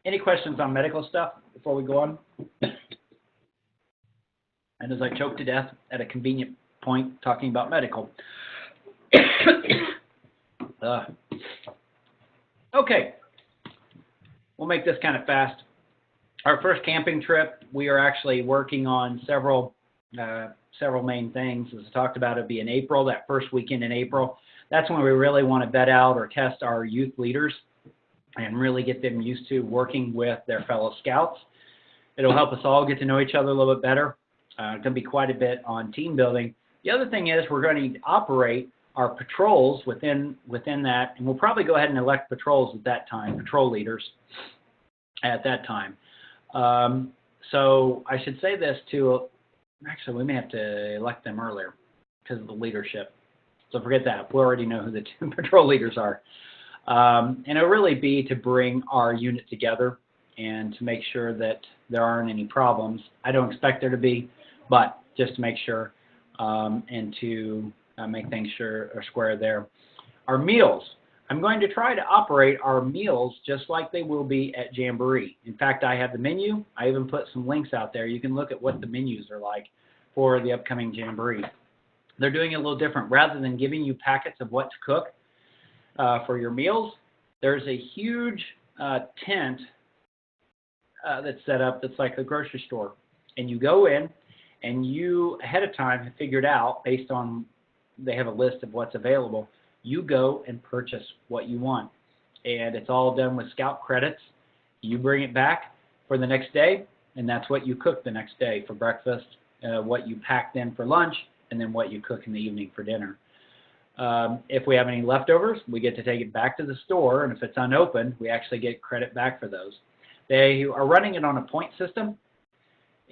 Any questions on medical stuff before we go on? And as I choke to death at a convenient point talking about medical. Okay. We'll make this kind of fast. Our first camping trip, we are actually working on several main things. As I talked about, it'll be in April, that first weekend in April. That's when we really want to vet out or test our youth leaders and really get them used to working with their fellow scouts. It'll help us all get to know each other a little bit better. It's going to be quite a bit on team building. The other thing is we're going to operate our patrols within that, and we'll probably go ahead and elect patrols at that time, patrol leaders at that time. So I should say this too. Actually, we may have to elect them earlier because of the leadership. So forget that. We already know who the two patrol leaders are. And it'll really be to bring our unit together and to make sure that there aren't any problems. I don't expect there to be, but just to make sure and to make things sure or square there. Our meals. I'm going to try to operate our meals just like they will be at Jamboree. In fact, I have the menu. I even put some links out there. You can look at what the menus are like for the upcoming Jamboree. They're doing it a little different. Rather than giving you packets of what to cook for your meals, there's a huge tent that's set up that's like a grocery store. And you go in and you ahead of time have figured out, based on they have a list of what's available, you go and purchase what you want. And it's all done with Scout credits. You bring it back for the next day, and that's what you cook the next day for breakfast, what you pack then for lunch, and then what you cook in the evening for dinner. If we have any leftovers, we get to take it back to the store, and if it's unopened, we actually get credit back for those. They are running it on a point system,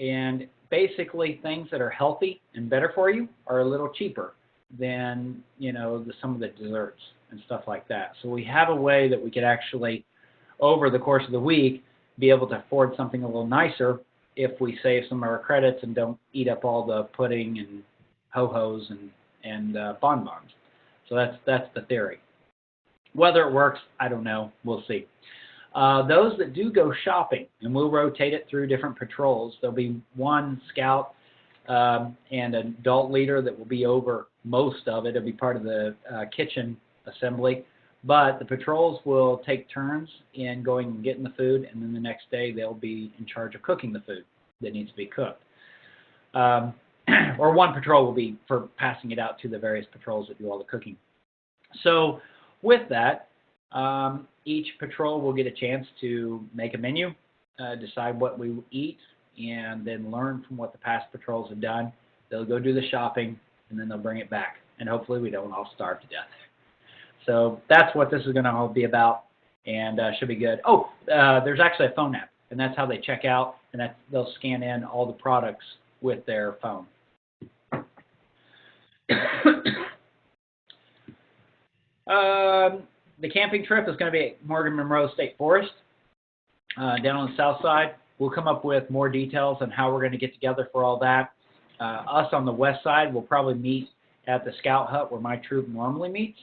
and basically things that are healthy and better for you are a little cheaper than, you know, some of the desserts and stuff like that. So we have a way that we could actually, over the course of the week, be able to afford something a little nicer if we save some of our credits and don't eat up all the pudding and ho-hos and bonbons. So that's the theory. Whether it works, I don't know. We'll see. Those that do go shopping, and we'll rotate it through different patrols, there'll be one scout and an adult leader that will be over most of it. It'll be part of the kitchen assembly. But the patrols will take turns in going and getting the food, and then the next day they'll be in charge of cooking the food that needs to be cooked. Or one patrol will be for passing it out to the various patrols that do all the cooking. So with that, each patrol will get a chance to make a menu, decide what we will eat, and then learn from what the past patrols have done. They'll go do the shopping, and then they'll bring it back. And hopefully we don't all starve to death. So that's what this is going to all be about, and should be good. Oh, there's actually a phone app, and that's how they check out, and they'll scan in all the products with their phone. The camping trip is going to be at Morgan Monroe State Forest down on the south side. We'll come up with more details on how we're going to get together for all that. Us on the west side will probably meet at the Scout Hut where my troop normally meets,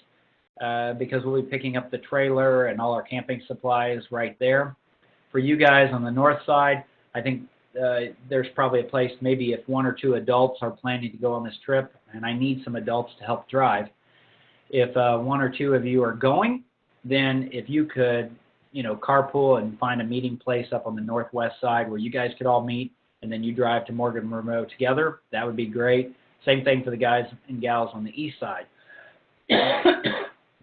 because we'll be picking up the trailer and all our camping supplies right there. For you guys on the north side, I think there's probably a place, maybe if 1 or 2 adults are planning to go on this trip, and I need some adults to help drive. If 1 or 2 of you are going, then if you could, carpool and find a meeting place up on the northwest side where you guys could all meet, and then you drive to Morgan Monroe together, that would be great. Same thing for the guys and gals on the east side.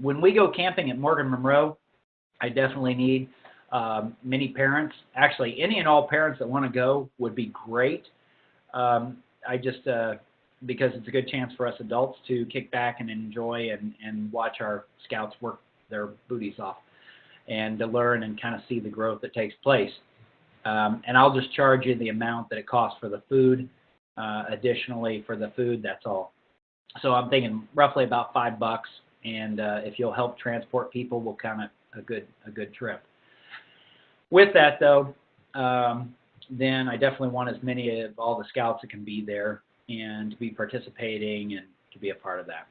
When we go camping at Morgan Monroe, I definitely need many parents. Actually, any and all parents that want to go would be great. Because it's a good chance for us adults to kick back and enjoy and watch our scouts work their booties off and to learn and kind of see the growth that takes place. And I'll just charge you the amount that it costs for the food. Additionally, for the food, that's all. So I'm thinking roughly about $5, and if you'll help transport people, we'll count it a good trip. With that, though, then I definitely want as many of all the scouts that can be there and to be participating and to be a part of that.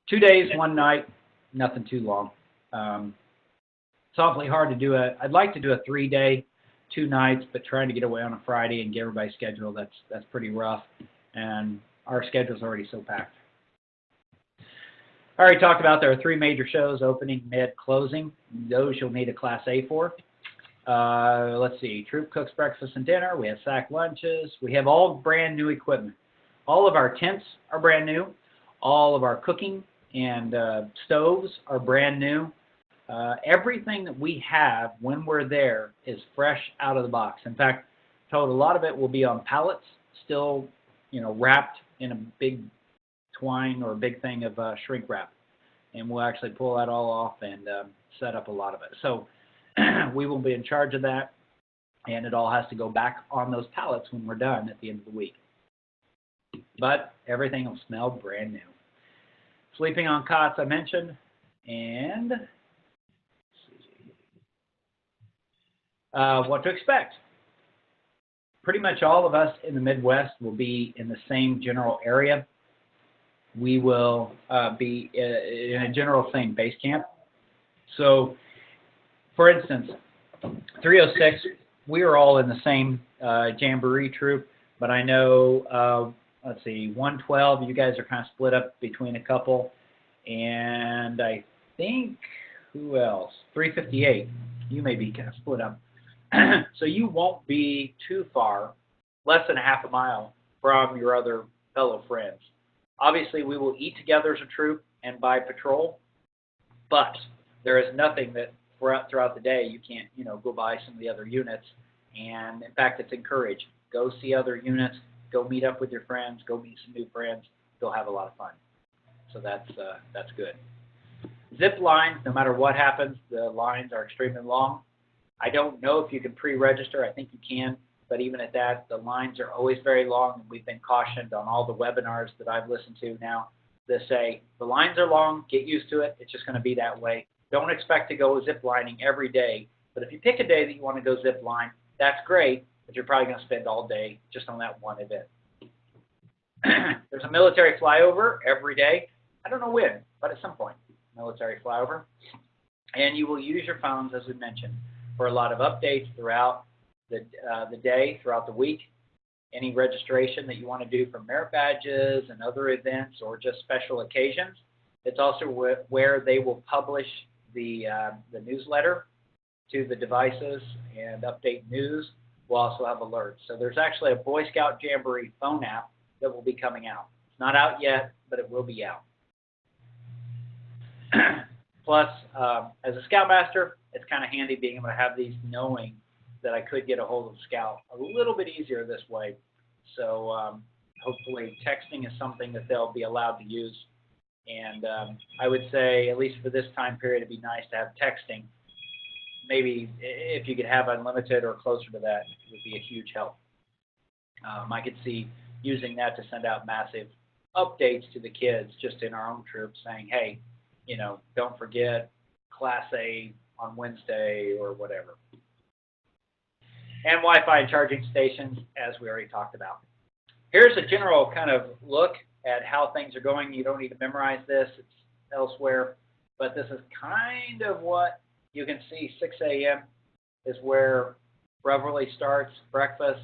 2 days, 1 night, nothing too long. It's awfully hard to do I'd like to do a 3-day, 2 nights, but trying to get away on a Friday and get everybody's schedule, that's pretty rough. And our schedule's already so packed. I already talked about there are 3 major shows, opening, mid, closing. Those you'll need a Class A for. Let's see, Troop cooks breakfast and dinner. We have sack lunches. We have all brand new equipment. All of our tents are brand new. All of our cooking and stoves are brand new. Everything that we have when we're there is fresh out of the box. In fact, a lot of it will be on pallets, still, wrapped in a big twine or a big thing of shrink wrap. And we'll actually pull that all off and set up a lot of it. So we will be in charge of that, and it all has to go back on those pallets when we're done at the end of the week. But everything will smell brand new. Sleeping on cots, I mentioned, and what to expect. Pretty much all of us in the Midwest will be in the same general area. We will be in a general same base camp. So, for instance, 306, we are all in the same Jamboree Troop, but I know, 112, you guys are kind of split up between a couple, and I think, who else? 358, you may be kind of split up. So you won't be too far, less than a half a mile from your other fellow friends. Obviously, we will eat together as a troop and by patrol, but there is nothing that throughout the day you can't, go by some of the other units. And in fact, it's encouraged. Go see other units. Go meet up with your friends. Go meet some new friends. You'll have a lot of fun. So that's good. Zip lines, no matter what happens, the lines are extremely long. I don't know if you can pre-register. I think you can. But even at that, the lines are always very long. And we've been cautioned on all the webinars that I've listened to now that say, the lines are long. Get used to it. It's just going to be that way. Don't expect to go zip lining every day. But if you pick a day that you want to go zip line, that's great. But you're probably going to spend all day just on that one event. There's a military flyover every day. I don't know when, but at some point, military flyover. And you will use your phones, as we mentioned, for a lot of updates throughout the day, throughout the week. Any registration that you want to do for merit badges and other events or just special occasions, It's also where they will publish the newsletter to the devices and update news. We'll also have alerts. So there's actually a Boy Scout Jamboree phone app that will be coming out. It's not out yet, but it will be out. Plus, as a Scoutmaster, it's kind of handy being able to have these, knowing that I could get a hold of Scout a little bit easier this way. So hopefully texting is something that they'll be allowed to use. And I would say, at least for this time period, it'd be nice to have texting. Maybe if you could have unlimited or closer to that, it would be a huge help. I could see using that to send out massive updates to the kids just in our own troop saying, hey, you know, don't forget Class A on Wednesday or whatever. And Wi-Fi and charging stations, as we already talked about. Here's a general kind of look at how things are going. You don't need to memorize this. It's elsewhere. But this is kind of what you can see. 6 a.m. is where revelry starts, breakfast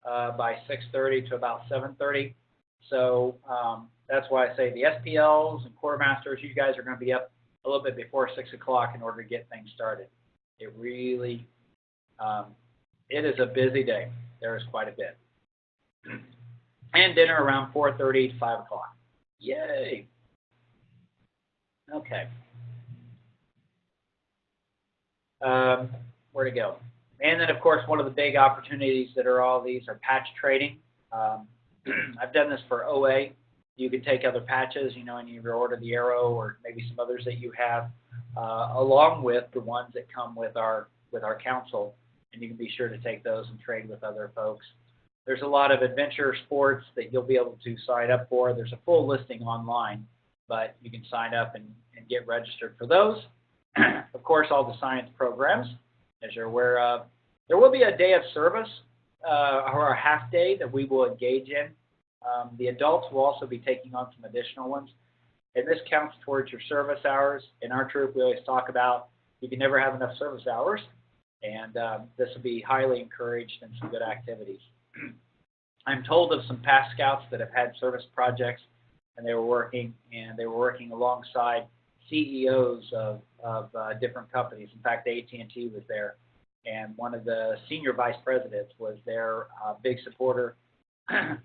by 6:30 to about 7:30. So that's why I say the SPLs and quartermasters, you guys are going to be up a little bit before 6 o'clock in order to get things started. It really, it is a busy day. There is quite a bit. And dinner around 4:30 to 5 o'clock. Yay! Okay. Where to go? And then, of course, one of the big opportunities that are all these are patch trading. I've done this for OA. You can take other patches, you know, and you order the Arrow or maybe some others that you have, along with the ones that come with our council, and you can be sure to take those and trade with other folks. There's a lot of adventure sports that you'll be able to sign up for. There's a full listing online, but you can sign up and get registered for those. Of course, all the science programs, as you're aware of. There will be a day of service or a half day that we will engage in. The adults will also be taking on some additional ones. And this counts towards your service hours. In our troop, we always talk about you can never have enough service hours. And this will be highly encouraged and some good activities. I'm told of some past scouts that have had service projects, and they were working alongside CEOs of different companies. In fact, AT&T was there, and one of the senior vice presidents was their big supporter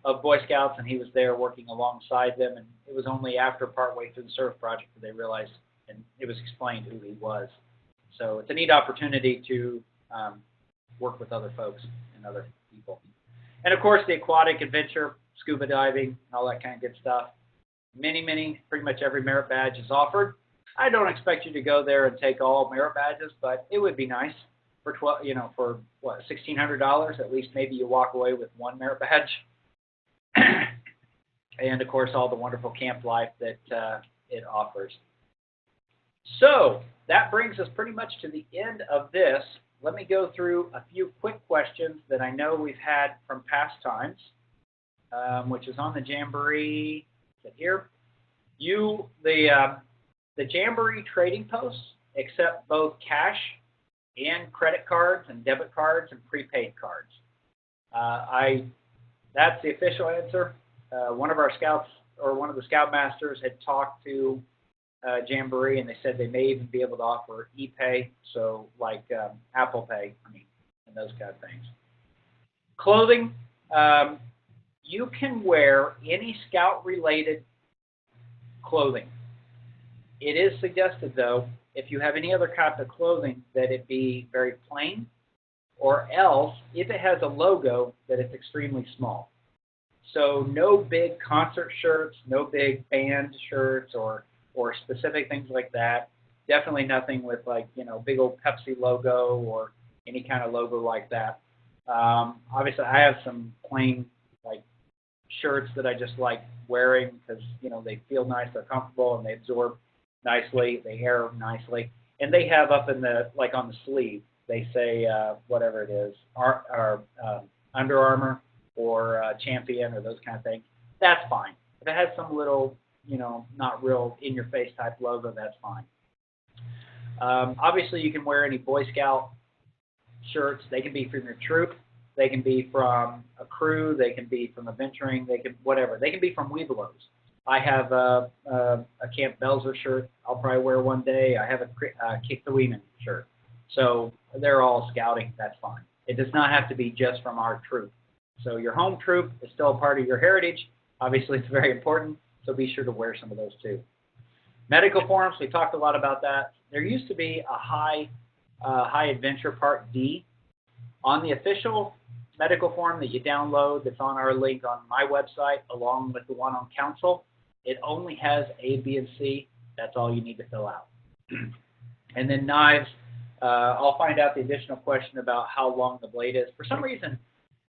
of Boy Scouts, and he was there working alongside them. And it was only after partway through the service project that they realized, and it was explained who he was. So it's a neat opportunity to work with other folks and other people. And of course, the aquatic adventure, scuba diving, and all that kind of good stuff. Pretty much every merit badge is offered. I don't expect you to go there and take all merit badges, but it would be nice for $1,600. At least maybe you walk away with one merit badge. And of course, all the wonderful camp life that it offers. So that brings us pretty much to the end of this. Let me go through a few quick questions that I know we've had from past times, which is on the Jamboree. Is it here? The Jamboree trading posts accept both cash and credit cards and debit cards and prepaid cards. That's the official answer. One of our scouts, or one of the Scoutmasters, had talked to Jamboree, and they said they may even be able to offer e-pay, so like Apple Pay, and those kind of things. Clothing, you can wear any Scout-related clothing. It is suggested, though, if you have any other kind of clothing, that it be very plain, or else, if it has a logo, that it's extremely small. So no big concert shirts, no big band shirts, or specific things like that. Definitely nothing with big old Pepsi logo or any kind of logo like that. Obviously, I have some plain shirts that I just like wearing because they feel nice, they're comfortable, and they absorb nicely, they air nicely, and they have up in the on the sleeve they say whatever it is, Under Armour or Champion or those kind of things. That's fine. If it has some little not real in-your-face type logo, that's fine. Obviously, you can wear any Boy Scout shirts. They can be from your troop. They can be from a crew. They can be from adventuring. They can whatever. They can be from Webelos. I have a Camp Belzer shirt. I'll probably wear one day. I have a Kick the Weeman shirt. So they're all scouting. That's fine. It does not have to be just from our troop. So your home troop is still a part of your heritage. Obviously, it's very important, so be sure to wear some of those too. Medical forms, we talked a lot about that. There used to be a high adventure Part D. On the official medical form that you download that's on our link on my website, along with the one on council, it only has A, B, and C. That's all you need to fill out. And then knives, I'll find out the additional question about how long the blade is. For some reason,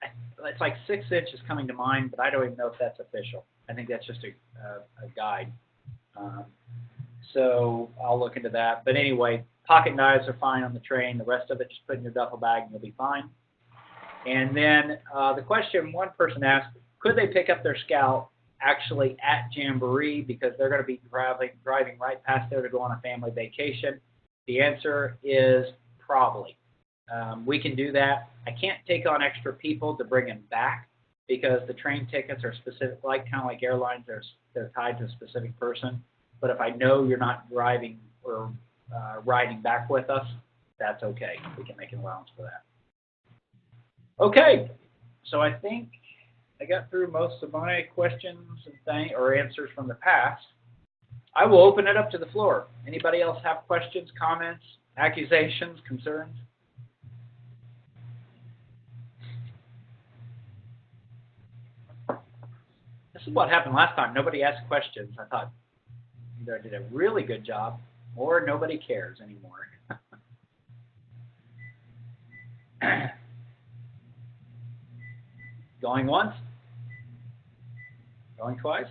it's like 6 inches coming to mind, but I don't even know if that's official. I think that's just a guide. So I'll look into that. But anyway, pocket knives are fine on the train. The rest of it, just put in your duffel bag and you'll be fine. And then the question one person asked, could they pick up their Scout actually at Jamboree because they're going to be driving right past there to go on a family vacation? The answer is probably. We can do that. I can't take on extra people to bring them back because the train tickets are specific, kind of like airlines, they're tied to a specific person. But if I know you're not driving or riding back with us, that's okay. We can make an allowance for that. Okay, so I think I got through most of my questions and or answers from the past. I will open it up to the floor. Anybody else have questions, comments, accusations, concerns? This is what happened last time. Nobody asked questions. I thought either I did a really good job or nobody cares anymore. Going once? Going twice?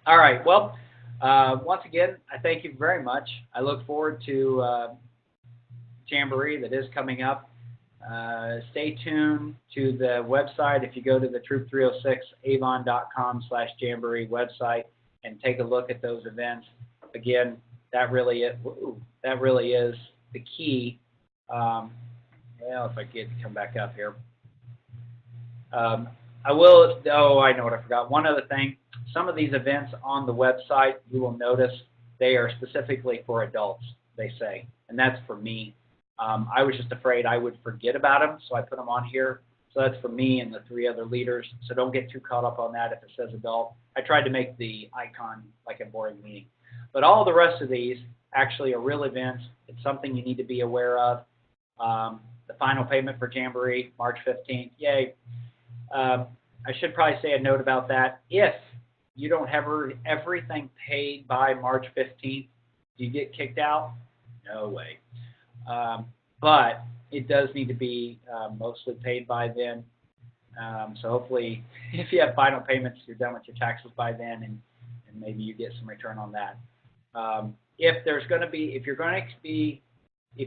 All right. Well, once again, I thank you very much. I look forward to Jamboree that is coming up. Stay tuned to the website. If you go to the troop306avon.com/Jamboree website and take a look at those events, again, that really is the key. Well, if I get to come back up here. I will, I know what I forgot. One other thing, some of these events on the website, you will notice they are specifically for adults, they say, and that's for me. I was just afraid I would forget about them, so I put them on here. So that's for me and the 3 other leaders, so don't get too caught up on that if it says adult. I tried to make the icon like a boring meeting. But all the rest of these actually are real events. It's something you need to be aware of. The final payment for Jamboree, March 15th, yay. I should probably say a note about that. If you don't have everything paid by March 15th, do you get kicked out? No way. But it does need to be mostly paid by then. So hopefully, if you have final payments, you're done with your taxes by then, and maybe you get some return on that. If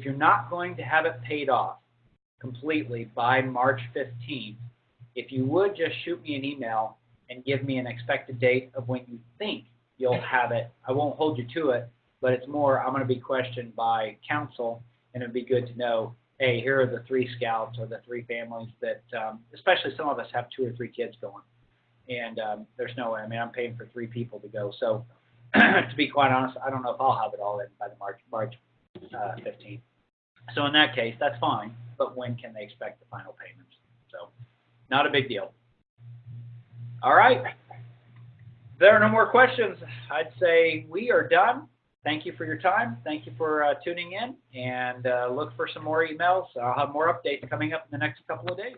you're not going to have it paid off completely by March 15th, if you would just shoot me an email and give me an expected date of when you think you'll have it. I won't hold you to it, but it's more I'm going to be questioned by council, and it'd be good to know, hey, here are the 3 scouts or the 3 families that, especially some of us have 2 or 3 kids going. And there's no way. I mean, I'm paying for 3 people to go. So to be quite honest, I don't know if I'll have it all in by the March 15th. So in that case, that's fine. But when can they expect the final payments? So not a big deal. All right. If there are no more questions, I'd say we are done. Thank you for your time. Thank you for tuning in. And look for some more emails. I'll have more updates coming up in the next couple of days.